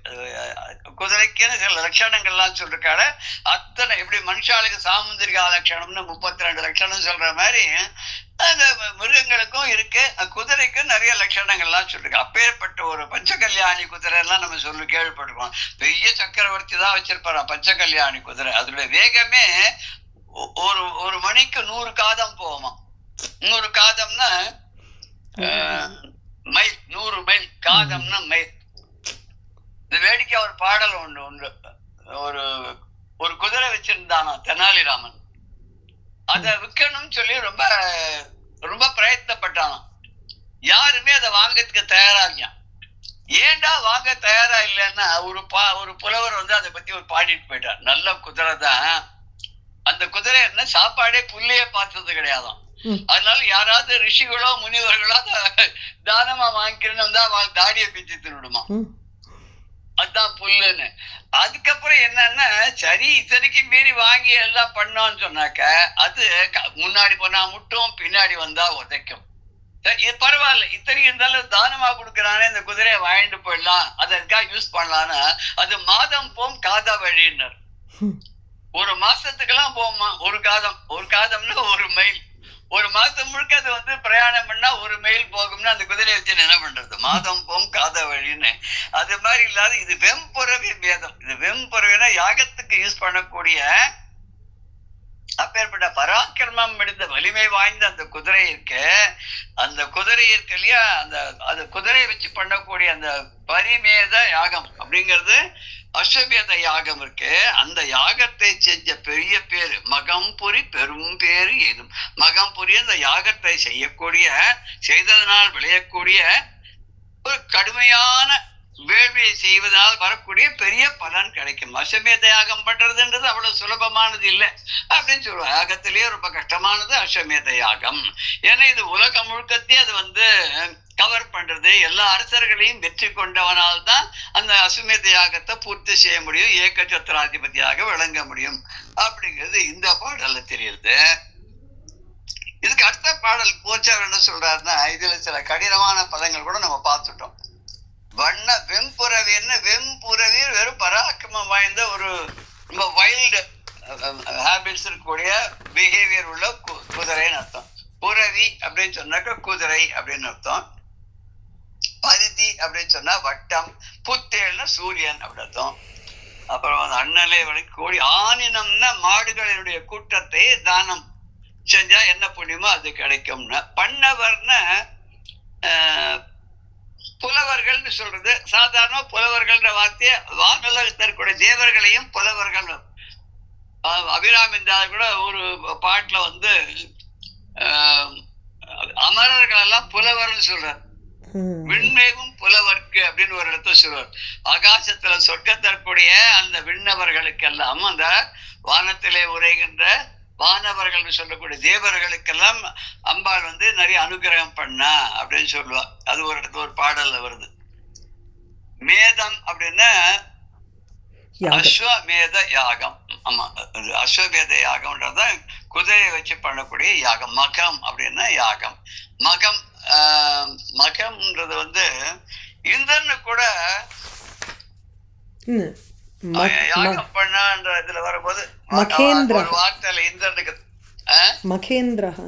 குதிரைக்குன்னு சில லட்சணங்கள்லாம் சொல்லிருக்காரு. அத்தனை எப்படி மனுஷாளுக்கு சாமுந்திரிகா லட்சணம்னு 32 லட்சணம் சொல்ற மாதிரி அந்த மிருகங்களுக்கும் இருக்கு, குதிரைக்கும் நிறைய லட்சணங்கள்லாம் சொல்லிருக்கு. அப்பேற்பட்ட ஒரு பஞ்சகல்யாணி குதிரை எல்லாம் நம்ம சொல்லி கேள்விப்பட்டிருக்கோம். பெரிய சக்கரவர்த்தி தான் வச்சிருப்பாராம் பஞ்சகல்யாணி குதிரை. அதோட வேகமே ஒரு மணிக்கு 100 காதம் போகுமா. 100 காதம்னா மைல், 100 மைல். காதம்னா மைல். இந்த வேடிக்கை ஒரு பாடல் உண்டு. ஒரு குதிரை வச்சிருந்தானா தெனாலிராமன். அத விற்கணும்னு சொல்லி ரொம்ப ரொம்ப பிரயத்தனப்பட்டானா. யாருமே அதை வாங்கறதுக்கு தயாரா இல்லையா. ஏண்டா வாங்க தயாரா இல்லைன்னா ஒரு புலவர் வந்து அதை பத்தி ஒரு பாடிட்டு போயிட்டார். நல்ல குதிரை தான். அந்த குதிரை என்ன சாப்பாடே புள்ளையே பார்த்தது கிடையாதான். அதனால யாராவது ரிஷிகளோ முனிவர்களோ தானமா வாங்கிக்கணும்னு தான் தாடியை பிச்சு தின்னுடுமா. அதுதான் புல்லுன்னு. அதுக்கப்புறம் என்னன்னா சரி இத்தனைக்கு மீறி வாங்கி எல்லாம் பண்ணோம்னு சொன்னாக்க அது முன்னாடி போனா முட்டும், பின்னாடி வந்தா உதைக்கும். இது பரவாயில்ல, இத்தனைக்கு இருந்தாலும் தானமா கொடுக்குறானே இந்த குதிரையை வாங்கிட்டு போயிடலாம், அதற்காக யூஸ் பண்ணலான்னு அது மாதம் போம் காத வழின்னர். ஒரு மாசத்துக்கெல்லாம் போகுமா ஒரு காதம். ஒரு காதம்னா 1 மைல். ஒரு மாசம் முழுக்க அது வந்து பிரயாணம் பண்ணா 1 மைல் போகும்னா அந்த குதிரையை வச்சு என்ன பண்றது? மாதம் போம் காத வழின்னு. அது மாதிரி இல்லாத இது வெம்புறவி வேதம். இது வெம்புறவினா யாகத்துக்கு யூஸ் பண்ணக்கூடிய அப்பேற்பட்ட பராக்கிரமம் எடுத்த வலிமை வாய்ந்த அந்த குதிரை இருக்கு. அந்த குதிரை இருக்கு இல்லையா, அந்த குதிரையை வச்சு பண்ணக்கூடிய அந்த பரிமேத யாகம் அப்படிங்கிறது அஸ்வமேத யாகம் இருக்கு. அந்த யாகத்தை செஞ்ச பெரிய பேரு மகம்புரி பெரும் பேரு எதும். மகம்புரி அந்த யாகத்தை செய்ததனால் விளையக்கூடிய ஒரு கடுமையான வேள்வியை செய்வதால் வரக்கூடிய பெரிய பலன் கிடைக்கும். அஸ்வமேத யாகம் பண்றதுன்றது அவ்வளவு சுலபமானது இல்லை அப்படின்னு சொல்லுவாங்க. யாகத்திலேயே ரொம்ப கஷ்டமானது அஸ்வமேத யாகம். ஏன்னா இது உலகம் முழுக்கத்தையே அது வந்து கவர் பண்றது. எல்லா அரசர்களையும் வெற்றி கொண்டவனால் தான் அந்த அஸ்வமேத யாகத்தை பூர்த்தி செய்ய முடியும், ஏக சத்திராதிபதியாக விளங்க முடியும் அப்படிங்கிறது இந்த பாடல்ல தெரியுது. இதுக்கு அடுத்த பாடல் போச்சவர் என்ன சொல்றாருன்னா, இதுல சில கடினமான பதங்கள் கூட நம்ம பார்த்துட்டோம். வண்ண வெம்புறவின்னு, வெம்புறவி வெறும் பராக்கிரமம் வாய்ந்த ஒரு ரொம்ப வைல்டு ஹேபிட்ஸ் இருக்கக்கூடிய பிஹேவியர் உள்ள குதிரைன்னு அர்த்தம். புறவி அப்படின்னு சொன்னாக்க குதிரை அப்படின்னு அர்த்தம். பரிதி அப்படின்னு சொன்னா வட்டம். புத்தேல்னா சூரியன் அப்படி அர்த்தம். அப்புறம் அண்ணலே கோடி. ஆனினம்னா மாடுகளினுடைய கூட்டத்தை தானம் செஞ்சா என்ன புண்ணியமோ அது கிடைக்கும்னா. பண்ணவர்னா புலவர்கள்னு சொல்றது. சாதாரண புலவர்கள்ன்ற வார்த்தையை வானுலகத்தில் இருக்கக்கூடிய தேவர்களையும் புலவர்கள். அபிராமிந்தார் கூட ஒரு பாட்டுல வந்து அமரர்கள் எல்லாம் புலவர்னு சொல்றார். விண்மேவும் புலவர்க்கு அப்படின்னு ஒரு இடத்துல சொல்றார். ஆகாசத்துல சொர்க்கத்திற்குரிய அந்த விண்ணவர்களுக்கெல்லாம், அந்த வானத்திலே உரைகின்ற வானவர்கள் சொல்லக்கூடிய தேவர்களுக்கெல்லாம் அம்பாள் வந்து நிறைய அனுகிரகம் பண்ணா அப்படின்னு சொல்லுவா. அது ஒரு இடத்துல ஒரு பாடல்ல வருது. மேதம் அப்படின்னா அஸ்வமேத யாகம். ஆமா, அஸ்வமேத யாகம்ன்றதான் குதிரையை வச்சு பண்ணக்கூடிய யாகம். மகம் அப்படின்னா யாகம். மகம்ன்றது வந்து இந்திரனு கூட யாகம் பண்ணான்ற இதுல வரும்போது ஒரு வார்த்தையில இந்திரனுக்கு மகேந்திரஹா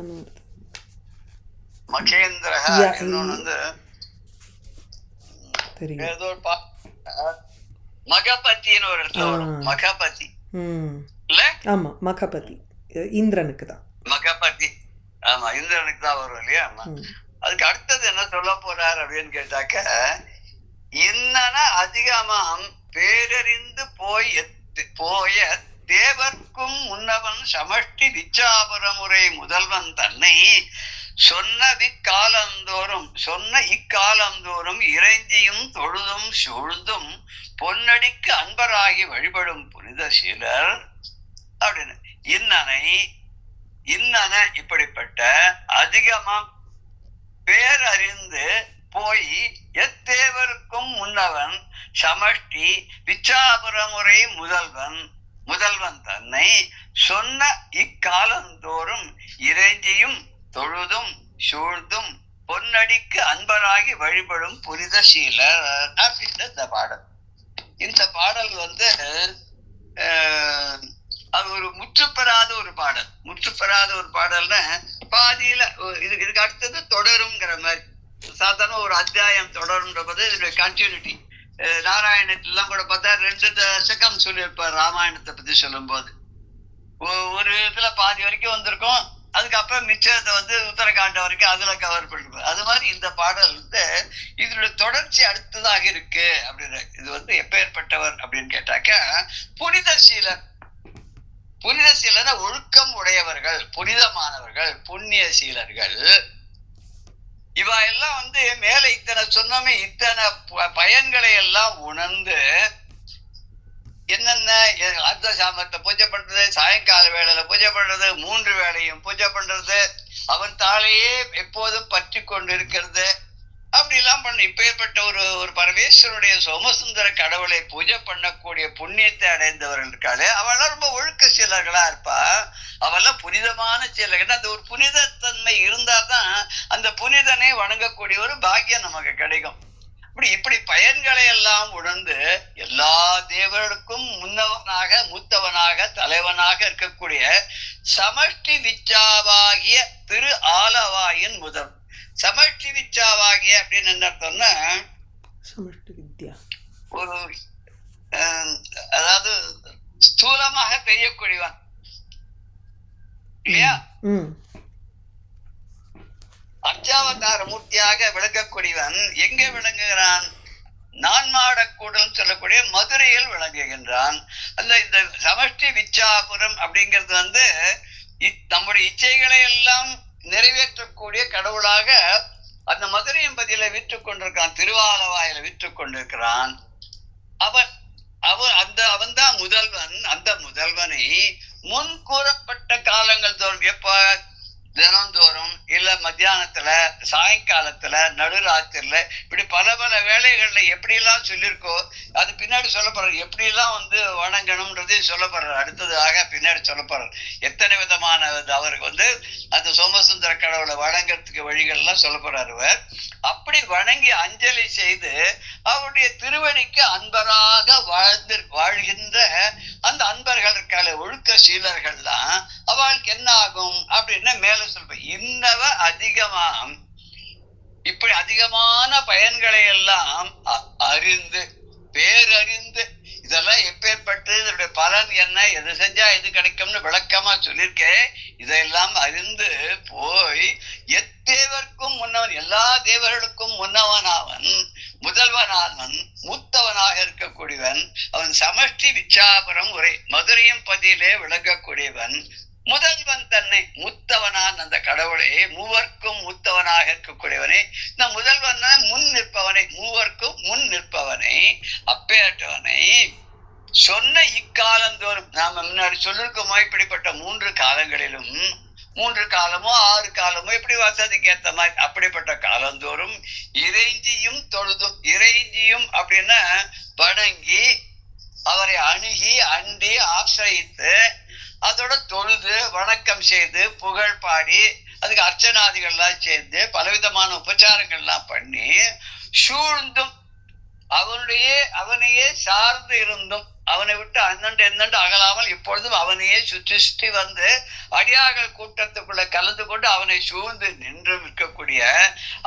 இன்னொன்னு வந்து ஏதோ மகபத்தின்னு ஒரு இடத்துல வரும். மகபதி இல்ல? ஆமா, மகபதி இந்திரனுக்கு தான். மகபதி ஆமா, இந்திரனுக்கு தான் வரும் இல்லையா. அதுக்கு அடுத்தது என்ன சொல்ல போறார் அப்படின்னு கேட்டாக்க, இன்னன அதிகமாம் பேரறிந்து போய எத்தேவர்க்கும் முன்னவன் சமஷ்டி விச்சாபரமுறை முதல்வன் தன்னை சொன்ன இக்காலந்தோறும் இறைஞ்சியும் தொழுதும் சூழ்ந்தும் பொன்னடிக்கு அன்பராகி வழிபடும் புனித சீலர் அப்படின்னு இன்னன இப்படிப்பட்ட அதிகமா பேரறிந்து போய் எத்தேவருக்கும் முன்னவன் சமஷ்டி விச்சாபரமுறை முதல்வன் தன்னை சொன்ன இக்காலந்தோறும் இறைஞ்சியும் தொழுதும் சூழ்ந்தும் பொன்னடிக்கு அன்பராகி வழிபடும் புனித சீலர் அப்படின்ற இந்த பாடல் அது ஒரு முற்றுப்பெறாத ஒரு பாடல்னா பாதியில இதுக்கு அடுத்தது தொடருங்கிற மாதிரி. சாதாரண ஒரு அத்தியாயம் தொடரும்ன்றது இதனுடைய கண்டினியூட்டி. நாராயணத்திலாம் கூட பார்த்தா 2 தசகம் சொல்லியிருப்பார் ராமாயணத்தை பத்தி சொல்லும் போது. ஒரு இதுல பாதி வரைக்கும் வந்திருக்கும், அதுக்கப்புறம் மிச்சத்தை உத்தரகாண்ட வரைக்கும் அதுல கவர் பண்ணிருப்பார். அது மாதிரி இந்த பாடல் இதனுடைய தொடர்ச்சி அடுத்ததாக இருக்கு அப்படின்னு. இது எப்பேற்பட்டவர் அப்படின்னு கேட்டாக்க புனித சீலர் ஒழுக்கம் உடையவர்கள், புனிதமானவர்கள், புண்ணிய சீலர்கள். இவா எல்லாம் மேல இத்தனை சொன்னோமே, இத்தனை பயன்களை எல்லாம் உணர்ந்து என்னென்ன அர்த்த சாமத்தை பூஜை பண்றது, சாயங்கால வேளையில பூஜை பண்றது, 3 வேளையும் பூஜை பண்றது, அவன் தாளையே எப்போதும் பற்றி கொண்டு இருக்கிறது, அப்படி எல்லாம் இப்பேற்பட்ட ஒரு பரமேஸ்வருடைய சோமசுந்தர கடவுளை பூஜை பண்ணக்கூடிய புண்ணியத்தை அடைந்தவர்கள் இருக்காளே, அவெல்லாம் ரொம்ப ஒழுக்க சீலர்களா இருப்பா. அவெல்லாம் புனிதமான சீலர்கள். அந்த ஒரு புனிதத்தன்மை இருந்தாதான் அந்த புனிதனை வணங்கக்கூடிய ஒரு பாக்கியம் நமக்கு கிடைக்கும். இப்படி பயன்களை எல்லாம் உணர்ந்து எல்லா தேவர்களுக்கும் மூத்தவனாக தலைவனாக இருக்கக்கூடிய சமஷ்டி விச்சாவாகிய திரு ஆலவாயின் முதல். சமஷ்டி விச்சாவாகிய அப்படின்னு என்ன அர்த்தம்னா ஒரு அதாவது ஸ்தூலமாக பெய்யக்கூடியவன் இல்லையா, அர்ச்சாவதார மூர்த்தியாக விளங்கக்கூடியவன். எங்கே விளங்குகிறான்? நான்மாடக்கூடல் சொல்லக்கூடிய மதுரையில் விளங்குகின்றான். இந்த சமஷ்டி விச்சாபுரம் அப்படிங்கிறது நம்முடைய இச்சைகளை எல்லாம் நிறைவேற்றக்கூடிய கடவுளாக அந்த மதுரையின் பதில விற்று கொண்டிருக்கான், திருவாலவாயில விற்று கொண்டிருக்கிறான். அவன் தான் முதல்வன். அந்த முதல்வனை முன் கூறப்பட்ட காலங்கள் தோறும், எப்ப தினந்தோறும் இல்ல மத்தியானத்துல, சாயங்காலத்துல, நடுராத்திரில, இப்படி பல வேலைகள்ல எப்படி எல்லாம் சொல்லியிருக்கோ அது பின்னாடி சொல்லப்படுறாரு. எப்படி எல்லாம் வணங்கணும்ன்றது சொல்லப்படுறாரு. அடுத்ததாக பின்னாடி சொல்லப்படுறாரு எத்தனை விதமான அவருக்கு அந்த சோமசுந்தர கடவுளை வணங்கறதுக்கு வழிகள் எல்லாம் சொல்லப்படுறாரு. அவர் அப்படி வணங்கி அஞ்சலி செய்து அவருடைய திருவடிக்கு அன்பராக வாழ்கின்ற அந்த அன்பர்கள் இருக்காளே, ஒழுக்க சீலர்கள்லாம் அவளுக்கு என்ன ஆகும் அப்படின்னா மேல சொல்ற இன்னவ அதிகமா இப்படி அதிகமான பயன்களை எல்லாம் பேரறிந்து இதெல்லாம் எப்பேற்பட்டு இதனுடைய பலன் என்ன, எது செஞ்சா எது கிடைக்கும்னு விளக்கமா சொல்லியிருக்கேன். இதெல்லாம் அறிந்து போய் எத்தேவர்க்கும் முன்னவன், எல்லா தேவர்களுக்கும் முன்னவனாவன், முதல்வனானவன், மூத்தவனாக இருக்கக்கூடியவன், அவன் சமஷ்டி விச்சாபுரம் உரை மதுரையும் பதியிலே விளங்கக்கூடியவன், முதல்வன் தன்னை மூத்தவனான் அந்த கடவுளை, மூவர்க்கும் மூத்தவனாக இருக்கக்கூடியவனை, இந்த முதல்வன் முன் நிற்பவனை, மூவர்க்கும் முன் நிற்பவனை, அப்பேற்றவனை சொன்ன இக்காலந்தோறும் நாம முன்னாடி சொல்லிருக்கோமோ இப்படிப்பட்ட 3 காலங்களிலும் 3 காலமோ 6 காலமோ எப்படி வசதிக்கு ஏற்ற மாதிரி அப்படிப்பட்ட காலந்தோறும் இறைஞ்சியும் தொழுதும், இறைஞ்சியும் அப்படின்னா வணங்கி அவரை அணுகி அண்டி ஆசிரியித்து அதோட தொழுது வணக்கம் செய்து புகழ் பாடி அதுக்கு அர்ச்சனாதிகள்லாம் சேர்ந்து பலவிதமான உபச்சாரங்கள்லாம் பண்ணி சூழ்ந்தும் அவனையே சார்ந்து இருந்தும் அவனை விட்டு அந்தண்டு அகலாமல் இப்பொழுதும் அவனையே சுற்றி வந்து அடியார்கள் கூட்டத்துக்குள்ள கலந்து கொண்டு அவனை சூழ்ந்து நின்று நிற்கக்கூடிய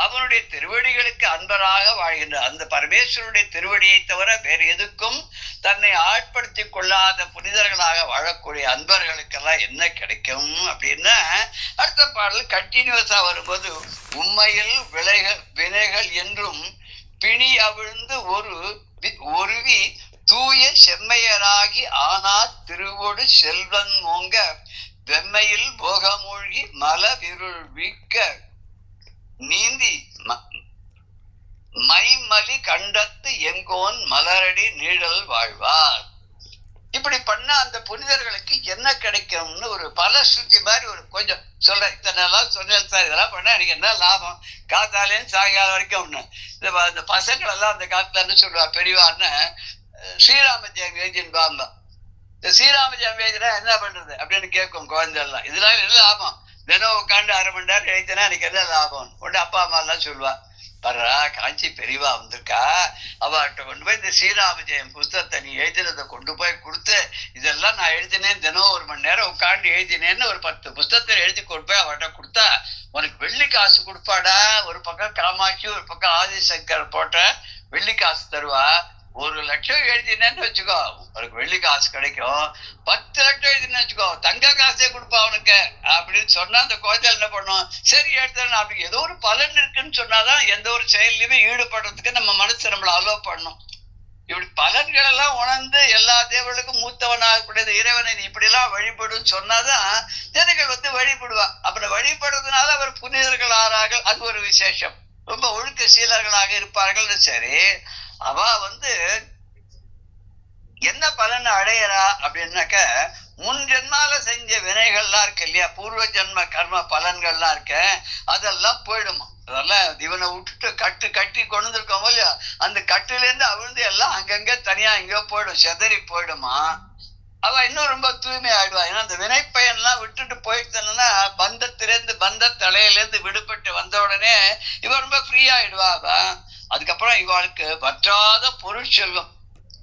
அவனுடைய திருவடிகளுக்கு அன்பராக வாழ்கின்ற அந்த பரமேஸ்வருடைய திருவடியை தவிர வேறு எதுக்கும் தன்னை ஆட்படுத்தி கொள்ளாத புனிதர்களாக வாழக்கூடிய அன்பர்களுக்கெல்லாம் என்ன கிடைக்கும் அப்படின்னா அடுத்த பாடல் கண்டினியூஸா வரும்போது உண்மையில் வினைகள் என்றும் பிணி அவிழ்ந்து ஒருவி தூய செம்மையராகி ஆனா திருவோடு செல்வன் மோங்க வெம்மையில் போகமூழ்கி மல விருள் வீக்க நீந்தி மைமலி கண்டத்து எங்கோன் மலரடி நீழல் வாழ்வார். இப்படி பண்ண அந்த புனிதர்களுக்கு என்ன கிடைக்கும்னு ஒரு பலஸ்ருதி மாதிரி ஒரு கொஞ்சம் சொல்றேன். இத்தனை எல்லாம் சொன்னேன் சார், இதெல்லாம் பண்ண எனக்கு என்ன லாபம், காத்தாலேன்னு சாயங்காலம் வரைக்கும் ஒண்ணு. இந்த பசங்கள் எல்லாம் அந்த காலத்துல என்ன சொல்லுவா பெரியவான்னு ஸ்ரீராம ஜெயம் எழுதின்பாங்க. இந்த ஸ்ரீராம ஜெயம் எழுதினா என்ன பண்றது அப்படின்னு கேட்கும் குழந்தை எல்லாம். இதெல்லாம் என்ன லாபம், தினம் உட்காந்து 1/2 மணி நேரம் எழுதினா எனக்கு என்ன லாபம் உடனே அப்பா அம்மா எல்லாம் சொல்லுவா. பரா காஞ்சி பெரியவா வந்திருக்கா, அவர்கிட்ட கொண்டு போய் இந்த ஸ்ரீராம ஜெயம் புஸ்தகத்தை நீ எழுதினதை கொண்டு போய் கொடுத்து, இதெல்லாம் நான் எழுதினேன் தினம் 1 மணி நேரம் உட்காந்து எழுதினேன்னு ஒரு 10 புஸ்தகத்தை எழுதி கொண்டு போய் அவர்கிட்ட கொடுத்தா உனக்கு வெள்ளி காசு கொடுப்பாடா. ஒரு பக்கம் காமாட்சி ஒரு பக்கம் ஆதிசங்கர் போட்ட வெள்ளி காசு தருவா. 1 லட்சம் எழுதினேன்னு வச்சுக்கோ உனக்கு வெள்ளி காசு கிடைக்கும். 10 லட்சம் எழுதினு வச்சுக்கோ தங்க காசே கொடுப்பா அவனுக்கு அப்படின்னு சொன்னா அந்த குழந்தை என்ன பண்ணும், சரி எடுத்துறேன். அப்படி ஏதோ ஒரு பலன் இருக்குன்னு சொன்னாதான் எந்த ஒரு செயல்லையுமே ஈடுபடுறதுக்கு நம்ம மனசு நம்மளை அலோவ் பண்ணும். இப்படி பலன்கள் எல்லாம் உணர்ந்து எல்லா தேவர்களுக்கும் மூத்தவனாகக்கூடியது இறைவனை நீ இப்படி எல்லாம் வழிபடும் சொன்னாதான் ஜனங்கள் வழிபடுவா. அப்படி வழிபடுறதுனால அவர் புனிதர்கள் ஆறார்கள், அது ஒரு விசேஷம். ரொம்ப ஒழுக்க சீலர்களாக இருப்பார்கள். சரி, அவ என்ன பலன் அடையறா அப்படின்னாக்க முன் ஜென்மால செஞ்ச வினைகள்லாம் இருக்கு இல்லையா, பூர்வ ஜென்ம கர்ம பலன்கள்லாம் இருக்க, அதெல்லாம் போயிடுமா. அதெல்லாம் இவனை விட்டுட்டு கட்டி கொண்டு இருக்கோமோ இல்லையா, அந்த கட்டுல இருந்து அவிழ்ந்து எல்லாம் அங்கங்க தனியா எங்கேயோ போயிடும், செதறி போயிடுமா. அவ இன்னும் ரொம்ப தூய்மை ஆயிடுவா. ஏன்னா அந்த வினைப்பயன்லாம் விட்டுட்டு போயிட்டா பந்த தலையிலேருந்து விடுபட்டு வந்த உடனே இவ ரொம்ப ஃப்ரீ ஆயிடுவா. அவ அதுக்கப்புறம் இவாளுக்கு வற்றாத பொருள் செல்வம்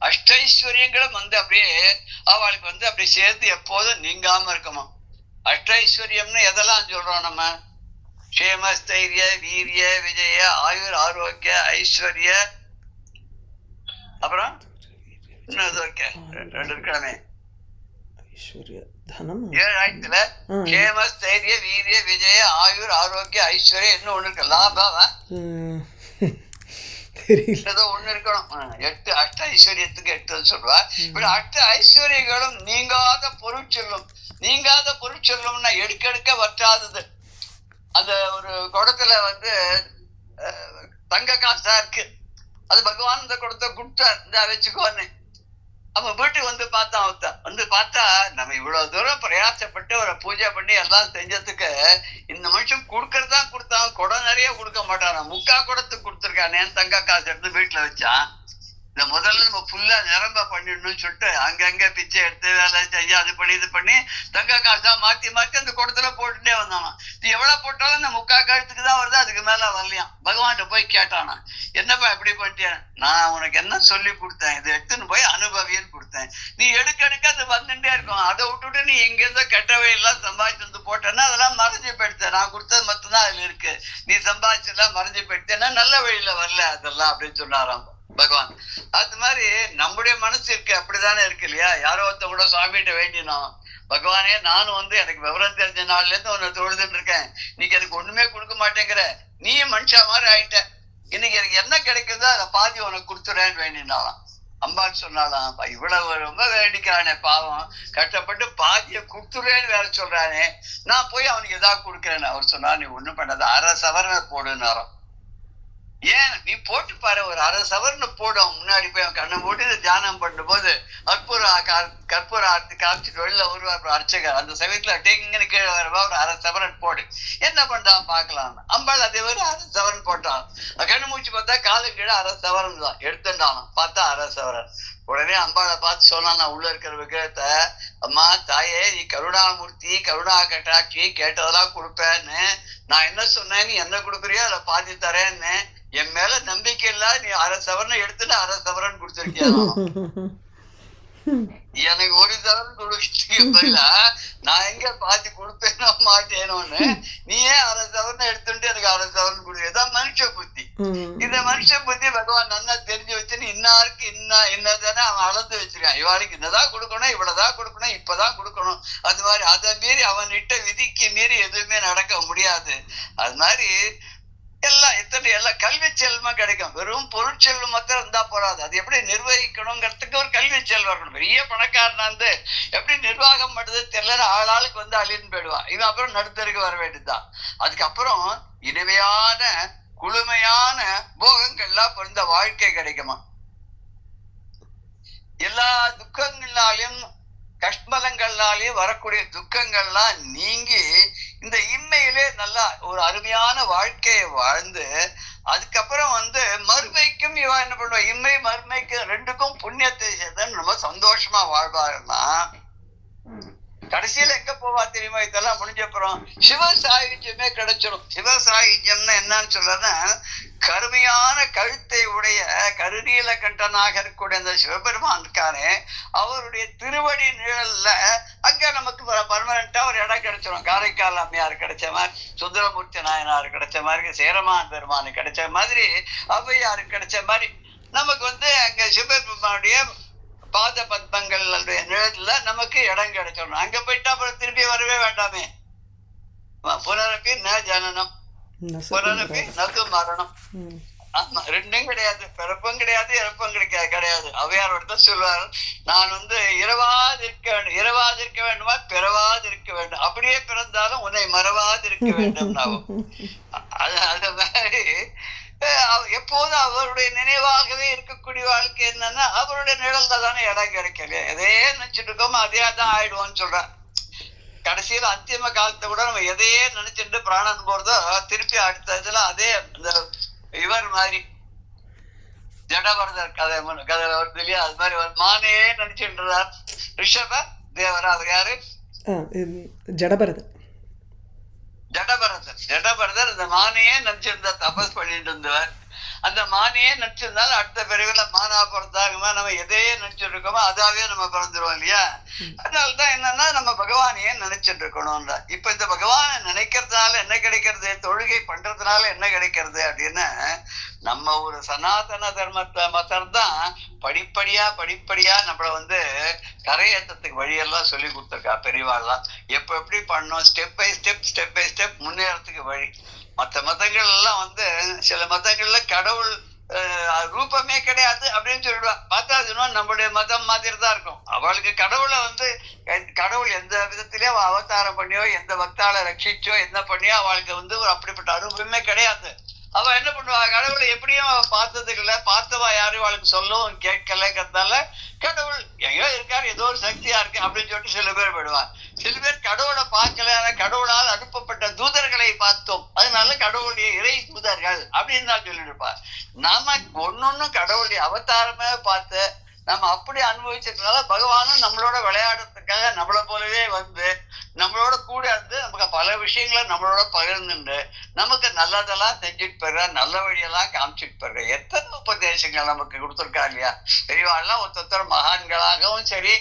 அஷ்டைஸ்வரியங்களும் அப்படியே அவளுக்கு அப்படி சேர்த்து எப்போதும் நீங்காம இருக்குமா. அஷ்டைஸ்வரியம்னு எதெல்லாம் சொல்றோம் நம்ம, க்ஷேம ஸ்தைரிய வீரிய விஜய ஆயுர் ஆரோக்கிய ஐஸ்வர்ய, அப்புறம் இன்னும் இருக்கு 2 இருக்கணுமே, 7 ஆயிரத்துல க்ஷேம ஸ்தைரிய வீரிய விஜய ஆயுர் ஆரோக்கிய ஐஸ்வர்ய இன்னும் 1 இருக்கு, லாபம் ஏதோ 1 இருக்கணும். 8 அஷ்ட ஐஸ்வர்யத்துக்கு 8 சொல்லுவா. இப்படி அஷ்ட ஐஸ்வர்யங்களும் நீங்காத பொருட்செல்லும். நீங்காத பொருட்செல்லும்னா எடுக்க வற்றாதது. அந்த ஒரு குடத்துல தங்க காசா இருக்கு, அது பகவான் இந்த குடத்தை கொடுத்தார், இந்த வச்சுக்கோன்னு. அவன் வீட்டுக்கு பார்த்தா நம்ம இவ்வளவு தூரம் பிரயாசப்பட்டு ஒரு பூஜை பண்ணி எல்லாம் செஞ்சதுக்கு இந்த மனுஷன் கொடுக்கறதா கொடுத்தான், குடம் நிறைய கொடுக்க மாட்டானா, 3/4 குடத்துக்கு கொடுத்துருக்கானே தங்க காசு எடுத்து வீட்டுல வச்சான். இந்த முதல்ல நம்ம ஃபுல்லா நிரம்ப பண்ணிடணும்னு சொல்லிட்டு அங்கங்க பிச்சை எடுத்து வேலை செய்ய அது பண்ணி இது பண்ணி தங்க காசா மாத்தி அந்த குடத்துல போட்டுட்டே வந்தானா. இது எவ்வளவு போட்டாலும் இந்த 3/4 கழுத்துக்கு தான் வருது, அதுக்கு மேல வரலையாம். பகவான்கிட்ட போய் கேட்டானா, என்னப்பா இப்படி பண்ணிட்டேன், நான் உனக்கு என்ன சொல்லி கொடுத்தேன், இதை எடுத்துன்னு போய் அனுபவின்னு கொடுத்தேன், நீ எடுக்க அது வந்துட்டே இருக்கும். அதை விட்டுட்டு நீ எங்க இருந்தோ கெட்ட வழியெல்லாம் சம்பாதிச்சு வந்து போட்டேன்னா அதெல்லாம் மறைஞ்சு போயிடுத்தேன், நான் கொடுத்தது மட்டும்தான் அதுல இருக்கு, நீ சம்பாதிச்செல்லாம் மறைஞ்சு போயிடுத்தேன்னா நல்ல வழியில வரல அதெல்லாம் அப்படின்னு சொன்னாராம் பகவான். அது மாதிரி நம்முடைய மனசு இருக்கு, அப்படித்தானே இருக்கு இல்லையா. யாரோ ஒருத்த கூட சுவாமிகிட்ட வேண்டினோம், பகவானே நானும் எனக்கு விவரம் தெரிஞ்ச நாள்ல இருந்து உன்னை தொழுதுன்னு இருக்கேன், இன்னைக்கு எனக்கு ஒண்ணுமே கொடுக்க மாட்டேங்கிற, நீ மனுஷா மாதிரி ஆயிட்ட, இன்னைக்கு எனக்கு என்ன கிடைக்குதோ அதை பாதி உனக்கு கொடுத்துறேன்னு வேண்டினாலாம். அம்பான்னு சொன்னாலாம், இவ்வளவு ரொம்ப வேண்டிக்கிறானே பாவம், கஷ்டப்பட்டு பாதியை கொடுத்துறேன்னு வேற சொல்றானே, நான் போய் அவனுக்கு எதாவது கொடுக்குறேன்னு. அவர் சொன்னா, நீ ஒண்ணும் பண்ணாத, 1/2 சவரனை போடுன்னு. ஏன் நீ போட்டு பாரு, ஒரு 1/2 சவரனை போடும். முன்னாடி போய் அவன் கண்ணை போட்டு தியானம் பண்ணும் போது கற்பூர ஆரத்தி காமிச்சிட்டு வெளில வருவார் அர்ச்சகர். அந்த சமயத்துல டேங்குன்னு கீழே வரவா ஒரு 1/2 சவரன் போடு, என்ன பண்றான் பாக்கலாம். அம்பாள் அதே மாதிரி 1/2 சவரன் போட்டான். கண்ணு மூச்சு பார்த்தா காலு கீழே 1/2 சவரன் தான் எடுத்துட்டான். பார்த்தா 1/2 சவரன். உடனே அம்பாளை பார்த்து சொன்னான், நான் உள்ள இருக்கிற விக்கிரத்தை, அம்மா தாயே நீ கருணாமூர்த்தி கருணா கட்டாட்சி, கேட்டதெல்லாம் கொடுப்பேன்னு நான் என்ன சொன்னேன், நீ என்ன கொடுக்குறியோ அதை பாதி தரேன்னு, என் மேல நம்பிக்கை இல்ல, நீ 1/2 சவரன் எடுத்துட்டு 1/2 சவரன் கொடுத்துருக்கியா, எனக்கு 1 சவரன் கொடுக்க பதிலா நான் எங்க பாதி கொடுப்பேனோ மாட்டேனோன்னு நீயே 1/2 சவரன் எடுத்துட்டு எனக்கு 1/2 சவரன் கொடு. இதான் மனுஷ புத்தி. இந்த மனுஷ புத்தி பகவான் நல்லா தெரிஞ்சு வச்சுன்னு இன்னாருக்கு இன்னதானே அவன் அளந்து வச்சிருக்கான். இவாளுக்கு இன்னதான் கொடுக்கணும், இவ்வளவுதான் கொடுக்கணும், இப்பதான் கொடுக்கணும். அது மாதிரி அதை மீறி அவன் இட்ட விதிக்கு மீறி எதுவுமே நடக்க முடியாது. அது மாதிரி எல்லாம் கல்வி செல்வம் கிடைக்கும். வெறும் பொருட்செல்வம் மாத்திரம் இருந்தா போறாது. அது எப்படி நிர்வகிக்கணுங்கிறதுக்கு ஒரு கல்வி செல்வம் இருக்கணும். பெரிய பணக்காரனா இருந்து எப்படி நிர்வாகம் பண்ணுறது தெரியல, ஆளாளுக்கு வந்து அழின்னு போயிடுவான். இவன் அப்புறம் நடுத்தருக்கு வர வேண்டியதுதான். அதுக்கப்புறம் இனிமையான குளுமையான போகங்கள்லாம் பொருந்த வாழ்க்கை கிடைக்குமா. எல்லா துக்கங்களாலையும் கஷ்மலங்கள்னாலையும் வரக்கூடிய துக்கங்கள்லாம் நீங்கி இந்த இம்மையிலே நல்லா ஒரு அருமையான வாழ்க்கையை வாழ்ந்து அதுக்கப்புறம் வந்து மறுமைக்கும் இவன் என்ன பண்ணுவான், இம்மை மறுமைக்கு ரெண்டுக்கும் புண்ணியத்தை செய்தான் நம்ம சந்தோஷமா வாழ்வாருன்னா கடைசியில எங்க போவா தெரியுமா? இதெல்லாம் முடிஞ்சப்புறம் சிவசாயுஜ்யமே கிடைச்சிடும். சிவசாயுஜ்யம்னா என்னன்னு சொல்றதுன்னா, கருமையான கழுத்தை உடைய கருநீல கண்டனாக இருக்கக்கூடிய அந்த சிவபெருமான் இருக்கானே, அவருடைய திருவடி நிழல்ல அங்க நமக்கு பர்மனண்டா ஒரு இடம் கிடைச்சிடும். காரைக்கால் அம்மையார் கிடைச்ச மாதிரி, சுந்தரமூர்த்தி நாயனார் கிடைச்ச மாதிரி, சேரமான் பெருமானு கிடைச்ச மாதிரி, ஔவையாரு கிடைச்ச மாதிரி நமக்கு வந்து அங்க சிவபெருமானுடைய பாத பத்மங்கள் நிழல்ல நமக்கு இடம் கிடைச்சிடணும். அங்க போயிட்டா அப்புறம் திருப்பி வரவே வேண்டாமே. புனரப்பி ந ஜனனம், புனரப்பி நது மரணம். ஆமா, ரெண்டும் கிடையாது. பிறப்பும் கிடையாது, இறப்பும் கிடையாது. அவையாரோட தான் சொல்லுவார், நான் வந்து இரவாது இருக்க வேண்டுமா, பிறவாது இருக்க வேண்டும். அப்படியே பிறந்தாலும் உன்னை மறவாது இருக்க வேண்டும். அது மாதிரி எப்போதும் அவருடைய நினைவாகவே இருக்கக்கூடிய வாழ்க்கை என்னன்னா, அவருடைய நிழல்ல தானே இடம் கிடைக்கல. எதே நினைச்சிட்டு இருக்கோமோ அதே தான் ஆயிடுவோம்னு சொல்றேன். கடைசியில அந்திம காலத்தை கூட நம்ம எதையே நினைச்சிட்டு பிராணன் போறதோ திருப்பி அடுத்த இதுல அதே இந்த இவர் மாதிரி ஜடபரதர் கதை வருது இல்லையா, அது மாதிரி மானே நினைச்சுட்டு ரிஷப தேவரா. அவர் யாரு? ஜடபரதர். ஜடபரதர் இந்த மானையே நினைச்சிருந்தா தபஸ் பண்ணிட்டு இருந்தவர். அந்த மானையே நினைச்சிருந்தாலும் அடுத்த பிறவில மானா பிறந்தாகுமா, நம்ம எதையே நினைச்சிட்டு இருக்கோமோ அதாவே நம்ம பிறந்துருவோம் இல்லையா. அதனாலதான் என்னன்னா நம்ம பகவானையே நினைச்சிட்டு இருக்கணும். இப்ப இந்த பகவானை நினைக்கிறதுனால என்ன கிடைக்கிறது, தொழுகை பண்றதுனால என்ன கிடைக்கிறது அப்படின்னா, நம்ம ஒரு சனாதன தர்மத்தை மதம் தான் படிப்படியா நம்மள வந்து கரையேற்றத்துக்கு வழியெல்லாம் சொல்லி கொடுத்துருக்கா பெரியவாள்லாம். எப்படி பண்ணணும், ஸ்டெப் பை ஸ்டெப் முன்னேறத்துக்கு வழி. மற்ற மதங்கள் எல்லாம் வந்து சில மதங்கள்ல கடவுள் ரூபமே கிடையாது அப்படின்னு சொல்லிடுவா. பார்த்தா நம்மளுடைய மதம் மாதிரி தான் இருக்கும். அவளுக்கு கடவுளை வந்து கடவுள் எந்த விதத்திலேயே அவ அவதாரம் பண்ணியோ எந்த பக்தால ரட்சிச்சோ என்ன பண்ணியோ அவளுக்கு வந்து ஒரு அப்படிப்பட்ட அனுபவமே கிடையாது. அவ என்ன பண்ணுவா, கடவுளை எப்படியும் அவ பார்த்ததுக்கு இல்ல, பார்த்தவா யாரும் அவளுக்கு சொல்லவும் கேட்கலங்கிறதுனால கடவுள் எங்கேயோ இருக்காரு, ஏதோ ஒரு சக்தியா இருக்கு அப்படின்னு சொல்லிட்டு சில பேர் போயிடுவா. சில பேர் கடவுளை பார்க்கல, கடவுளால் அனுப்பப்பட்ட தூதர்களை பார்த்தோம், அதனால கடவுளுடைய இறை தூதர்கள் அப்படின்னு தான் சொல்லிட்டு இருப்பா. நாம ஒன்னொன்னும் கடவுளுடைய அவதாரமே பார்த்து நம்ம அப்படி அனுபவிச்சதுனால பகவானும் நம்மளோட விளையாடுறதுக்காக நம்மளை போலவே வந்து நம்மளோட கூட இருந்து நமக்கு பல விஷயங்களை நம்மளோட பகிர்ந்துண்டு நமக்கு நல்லதெல்லாம் செஞ்சுட்டு போயிடுற, நல்ல வழியெல்லாம் காமிச்சிட்டு போயிடுற. எத்தனை உபதேசங்கள் நமக்கு கொடுத்துருக்கா இல்லையா. பெரியவாள்லாம் ஒருத்தர் மகான்களாகவும் சரி,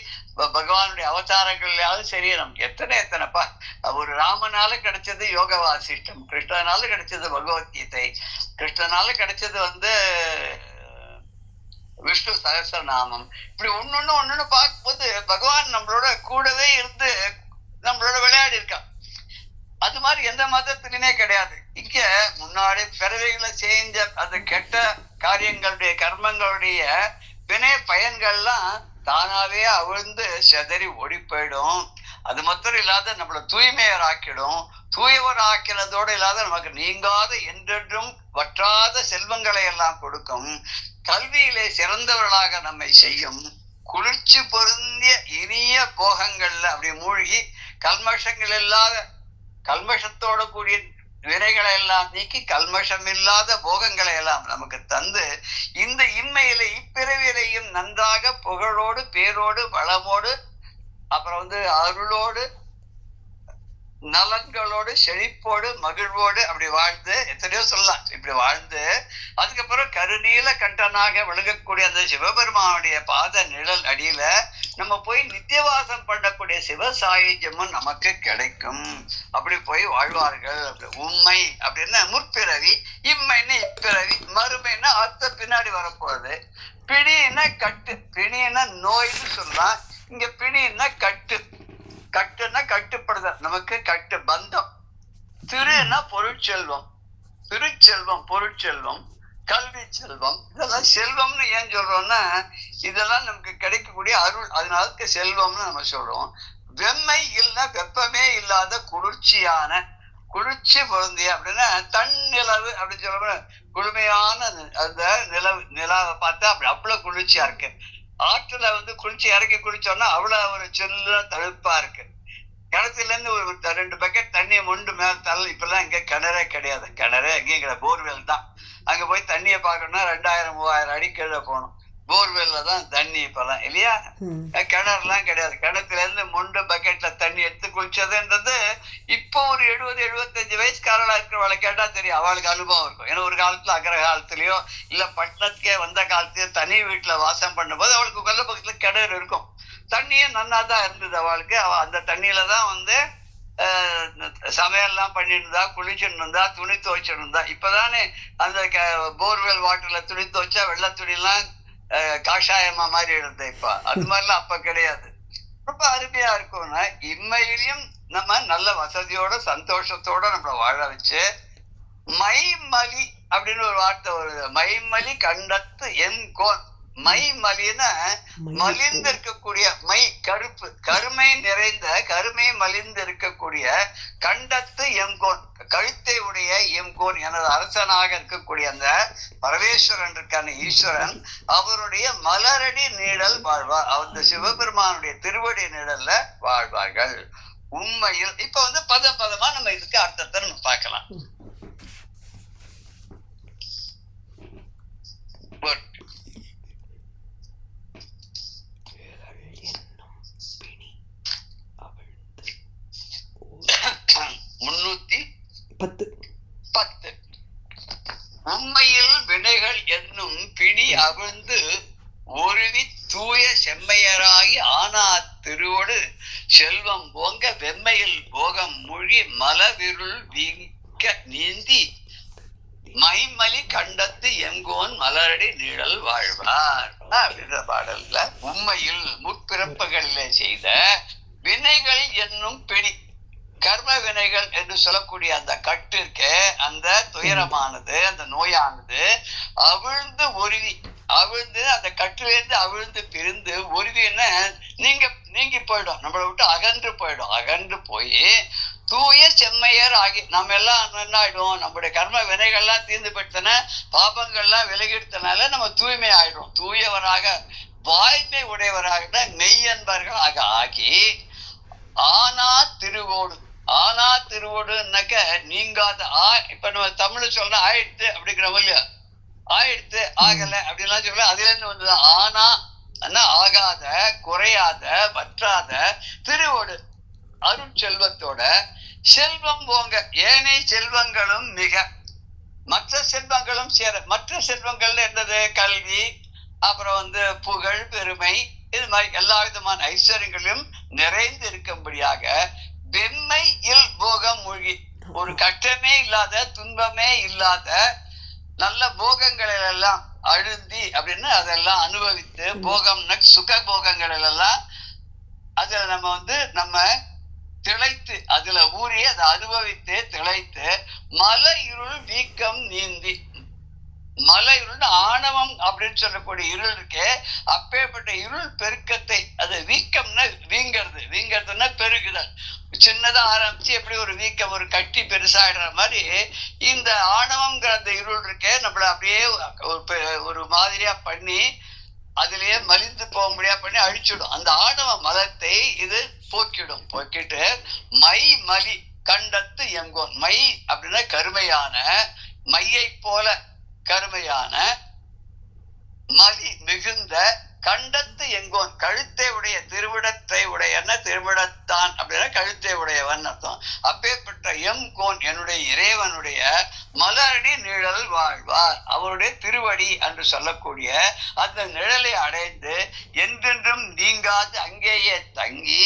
பகவானுடைய அவதாரங்கள்லாவும் சரி, நமக்கு எத்தனைப்பா. ஒரு ராமனால கிடைச்சது யோக வாசிஷ்டம், கிருஷ்ணனால கிடைச்சது பகவத்கீதை, கிருஷ்ணனால கிடைச்சது வந்து விஷ்ணு சகஸ்ரநாமம். இப்படி ஒன்னொன்னு பார்க்கும்போது பகவான் நம்மளோட கூடவே இருந்து நம்மளோட விளையாடி இருக்கான். அது மாதிரி எந்த மதத்திலுமே கிடையாது. இங்க முன்னாடி பிறவைகளை செஞ்ச அந்த கெட்ட காரியங்களுடைய கர்மங்களுடைய வினை பயன்கள்லாம் தானாவே அவிழ்ந்து செதறி ஓடி போயிடும். அது மாத்திரம் இல்லாத நம்மள தூய்மையர் ஆக்கிடும். தூயவர் ஆக்கினதோடு இல்லாத நமக்கு நீங்காத என்றென்றும் வற்றாத செல்வங்களை எல்லாம் கொடுக்கும். கல்வியிலே சிறந்தவர்களாக நம்மை செய்யும். குளிர்ச்சி பொருந்திய இனிய போகங்கள்ல அப்படி மூழ்கி கல்மஷங்கள் இல்லாத, கல்மஷத்தோட கூடிய வினைகளை எல்லாம் நீக்கி கல்மஷம் இல்லாத போகங்களை எல்லாம் நமக்கு தந்து இந்த இம்மையில இப்பிறவிலையும் நன்றாக புகழோடு பேரோடு வளமோடு அப்புறம் வந்து அருளோடு நலன்களோடு செழிப்போடு மகிழ்வோடு அப்படி வாழ்ந்து எத்தனையோ சொல்லலாம். இப்படி வாழ்ந்து அதுக்கப்புறம் கருநீல கண்டனாக விளங்கக்கூடிய அந்த சிவபெருமானுடைய பாத நிழல் அடியில நம்ம போய் நித்தியவாசம் பண்ணக்கூடிய சிவசாயுஜ்யமும் நமக்கு கிடைக்கும். அப்படி போய் வாழ்வார்கள். அப்படி உண்மை அப்படின்னா முற்பிறவி, இம்மைன்னா இப்பிறவி, மறுமைன்னா அடுத்த பின்னாடி வரப்போகுது. பிணின்னா கட்டு, பிணின்னா நோய்னு சொல்லலாம். இங்க பிணின்னா கட்டு, கட்டுன்னா கட்டுப்படுதல், நமக்கு கட்டு பந்தம். திருன்னா பொருட்செல்வம், திருச்செல்வம், பொருட்செல்வம், கல்வி செல்வம், இதெல்லாம் செல்வம்னு ஏன் சொல்றோம்னா இதெல்லாம் நமக்கு கிடைக்கக்கூடிய அருள், அதனால செல்வம்னு நம்ம சொல்றோம். வெம்மை இல்ல, வெப்பமே இல்லாத குளிர்ச்சியான, குளிர்ச்சி பொருந்திய அப்படின்னா தன்னிலவு அப்படின்னு சொல்ற குளுமையான அந்த நிலாவை பார்த்தா அப்படி அவ்வளவு குளிர்ச்சியா இருக்கு. ஆற்றுல குளிர்ச்சி இறக்கி குளிச்சோம்னா அவ்வளவு ஒரு சில்ல தழுப்பா இருக்கு. கிணத்துல இருந்து ஒரு 2 பக்கெட் தண்ணியை மொண்டு மேல தள்ள. இப்பெல்லாம் இங்க கிணறே கிடையாது, கிணறே எங்கேயும் போர்வெல் தான். அங்க போய் தண்ணியை பார்க்கணும்னா 2000-3000 அடி கீழே போகணும். போர்வெல்ல தான் தண்ணி இப்பெல்லாம், இல்லையா? கிணறுலாம் கிடையாது. கிணத்துல இருந்து மொண்டு பக்கெட்ல தண்ணி எடுத்து குளிச்சதுன்றது இப்போ ஒரு 70-75 வயசுக்காரளா இருக்கிறவளை கேட்டா தெரியும், அவளுக்கு அனுபவம் இருக்கும். ஏன்னா ஒரு காலத்துல அகர காலத்திலயோ இல்ல பட்டணத்துக்கே வந்த காலத்திலயோ தனி வீட்டுல வாசம் பண்ணும்போது அவளுக்கு கொல்ல பக்கத்துல கிணறு இருக்கும். தண்ணியும் நன்னாதான் இருந்தது அவளுக்கு. அவ அந்த தண்ணியில தான் சமையல்லாம் பண்ணிட்டு இருந்தா, குளிச்சுட்டு இருந்தா, துணி துவைச்சிட்டு இருந்தா. இப்பதானே அந்த போர்வெல் வாட்டர்ல துணி துவைச்சா வெள்ளை துணி எல்லாம் காஷாயமா மாதிரி இருந்தது. இப்ப அது மாதிரிலாம் அப்ப கிடையாது. ரொம்ப அருமையா இருக்கும்னா இம்மையிலையும் நம்ம நல்ல வசதியோட சந்தோஷத்தோட நம்மள வாழ வச்சு மைமலி அப்படின்னு ஒரு வார்த்தை வருது. மைமலி கண்டத்து என் கோன். மைமலின்னா மலிந்து இருக்கக்கூடிய, மை கருப்பு, கருமை நிறைந்த, கருமை மலிந்து இருக்கக்கூடிய, கண்டத்து எம்கோன், கழுத்தை உடைய எம்கோன், எனது அரசனாக இருக்கக்கூடிய அந்த பரமேஸ்வரன் இருக்கான ஈஸ்வரன், அவருடைய மலரடி நீடல் வாழ்வார். அந்த சிவபெருமானுடைய திருவடி நீடல்ல வாழ்வார்கள். உண்மையில் இப்ப பதம் பதமா நம்ம இதுக்கு அர்த்தத்தை நம்ம பார்க்கலாம். உண்மையில் வினைகள் என்னும் பிணி அவிழ்ந்து ஒருவி தூய செம்மையராகி ஆனா திருவோடு செல்வம் போங்க வெம்மையில் போகம் மொழி மலவிருள் வீங்க நீந்தி மைமலி கண்டத்து எங்கோன் மலரடி நிழல் வாழ்வார் அப்படின்ற பாடல்ல உண்மையில் முற்பிறப்புகளிலே செய்த வினைகள் என்னும் பிணி, கர்ம வினைகள் என்று சொல்லக்கூடிய அந்த கட்டு இருக்கே, அந்த துயரமானது, அந்த நோயானது அவிழ்ந்து ஒருவி, அவிழ்ந்து அந்த கட்டிலிருந்து அவிழ்ந்து பிரிந்து ஒருவின்னு நீங்கி போயிடும், நம்மளை விட்டு அகன்று போயிடும். அகன்று போய் தூய செம்மையர் ஆகி நம்ம எல்லாம் என்ன ஆயிடும், நம்முடைய கர்ம வினைகள்லாம் தீர்ந்து போயிட்டன, பாபங்கள்லாம் விலகிடுத்தனால நம்ம தூய்மை ஆயிடும். தூயவராக வாய்மை உடையவராக மெய்யன்பர்களாக ஆகி ஆனா திருவோடு, ஆனா திருவோடுனாக்க நீங்காத, இப்ப நம்ம தமிழ்ல சொல்ற ஆயிடுத்து அப்படிங்கிறோம் இல்லையா, ஆயிடுத்து ஆகல அப்படின்லாம் சொல்ல, அதுல இருந்து வந்தது ஆனா ஆகாத, குறையாத, வற்றாத திருவோடு அருள் செல்வத்தோட செல்வம் போங்க. ஏனைய செல்வங்களும் மிக, மற்ற செல்வங்களும் சேர. மற்ற செல்வங்கள் என்னது, கல்வி, அப்புறம் புகழ், பெருமை, இது மாதிரி எல்லா விதமான ஐஸ்வர்யங்களும் நிறைந்து இருக்கும்படியாக வெம்மையில் போகம் மூழ்கி, ஒரு கஷ்டமே இல்லாத, துன்பமே இல்லாத நல்ல போகங்களில் எல்லாம் அழுந்தி அப்படின்னு அதெல்லாம் அனுபவித்து, போகம்னா சுக போகங்கள் எல்லாம் அதுல நம்ம திளைத்து, அதுல ஊறி அதை அனுபவித்து திளைத்து மலை இருள் வீக்கம் நீந்தி, மலை இருள் ஆணவம் அப்படின்னு சொல்லக்கூடிய இருள் இருக்கே, அப்பேற்பட்ட இருள் பெருக்கத்தை, அது வீக்கம்னா வீங்கிறது, வீங்கிறதுன்னா பெருகுதல். சின்னதா ஆரம்பிச்சு எப்படி ஒரு வீக்கம், ஒரு கட்டி பெருசாயிடுற மாதிரி இந்த ஆணவம்ங்கிற அந்த இருள் இருக்கே நம்மள அப்படியே ஒரு மாதிரியா பண்ணி அதுலயே மலிந்து போக முடியா பண்ணி அழிச்சிடும். அந்த ஆணவ மலத்தை இது போக்கிடும். போக்கிட்டு மை மலி கண்டத்து எங்கோன், மை அப்படின்னா கருமையான, மையை போல கருமையான, மலி மிகுந்த, கண்டத்து எங்கோன் கழுத்தை உடைய, திருவிடத்தை உடையன, திருவிடத்தான் அப்படின்னா கழுத்தை உடையவன் அர்த்தம். அப்பேற்பட்ட எம் கோன் என்னுடைய இறைவனுடைய மலரடி நிழல் வாழ்வார், அவருடைய திருவடி என்று சொல்லக்கூடிய அந்த நிழலை அடைந்து என்றென்றும் நீங்காது அங்கேயே தங்கி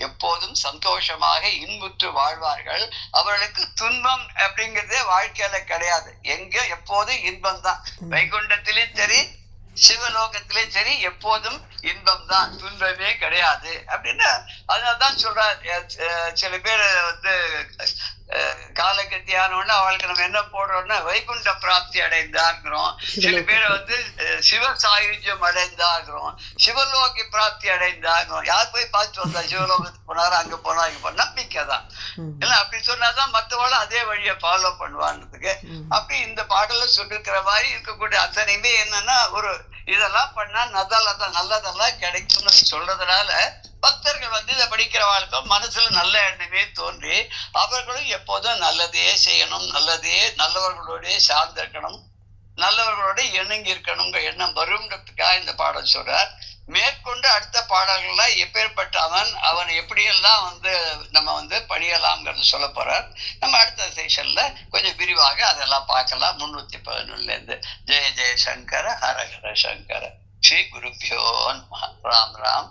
எப்போதும் சந்தோஷமாக இன்புற்று வாழ்வார்கள். அவர்களுக்கு துன்பம் அப்படிங்கிறதே வாழ்க்கையில கிடையாது. எங்க எப்போதும் இன்பம் தான். வைகுண்டத்திலும் சரி, சிவலோகத்திலும் சரி, எப்போதும் இன்பம் தான், துன்பமே கிடையாது அப்படின்னு. அதனால்தான் சொல்றாரு. சில பேர் வந்து காலகத்தியானோன்னா அவளுக்கு நம்ம என்ன போடுறோம்னா வைகுண்ட பிராப்தி அடைந்தாங்கிறோம். சில பேரை வந்து சிவ சாயுஜ்யம் அடைந்தாங்கிறோம், சிவலோகி பிராப்தி அடைந்தாங்கிறோம். யார் போய் பார்த்து வந்தா சிவலோகத்துக்கு போனாரு, அங்க போனா இங்க போன நம்பிக்கை தான் இல்ல. அப்படி சொன்னாதான் மற்றவளும் அதே வழியை ஃபாலோ பண்ணுவான்றதுக்கு அப்படி இந்த பாடல சொல்லிருக்கிற மாதிரி இருக்கக்கூடிய அத்தனையுமே என்னன்னா ஒரு இதெல்லாம் பண்ணா நல்லதெல்லாம் கிடைக்கும்னு சொல்றதுனால பக்தர்கள் வந்து இதை படிக்கிறவாளுக்கும் மனசுல நல்ல எண்ணமே தோன்றி அவர்களும் எப்போதும் நல்லதையே செய்யணும், நல்லவர்களோடய சார்ந்திருக்கணும், நல்லவர்களோட இணங்கி இருக்கணுங்கிற எண்ணம் வரும்ன்றதுக்காக இந்த பாடல் சொல்றார். மேற்கொண்டு அடுத்த பாடல்கள்லாம் எப்பேற்பட்ட அவன் எப்படியெல்லாம் வந்து நம்ம வந்து பணியலாம்ங்கிறது சொல்ல போறார். நம்ம அடுத்த செஷன்ல கொஞ்சம் விரிவாக அதெல்லாம் பார்க்கலாம். 311 இருந்து. ஜெய ஜெய சங்கர ஹர ஹர சங்கர. ஸ்ரீ குருபியோ நமः. ராம் ராம்.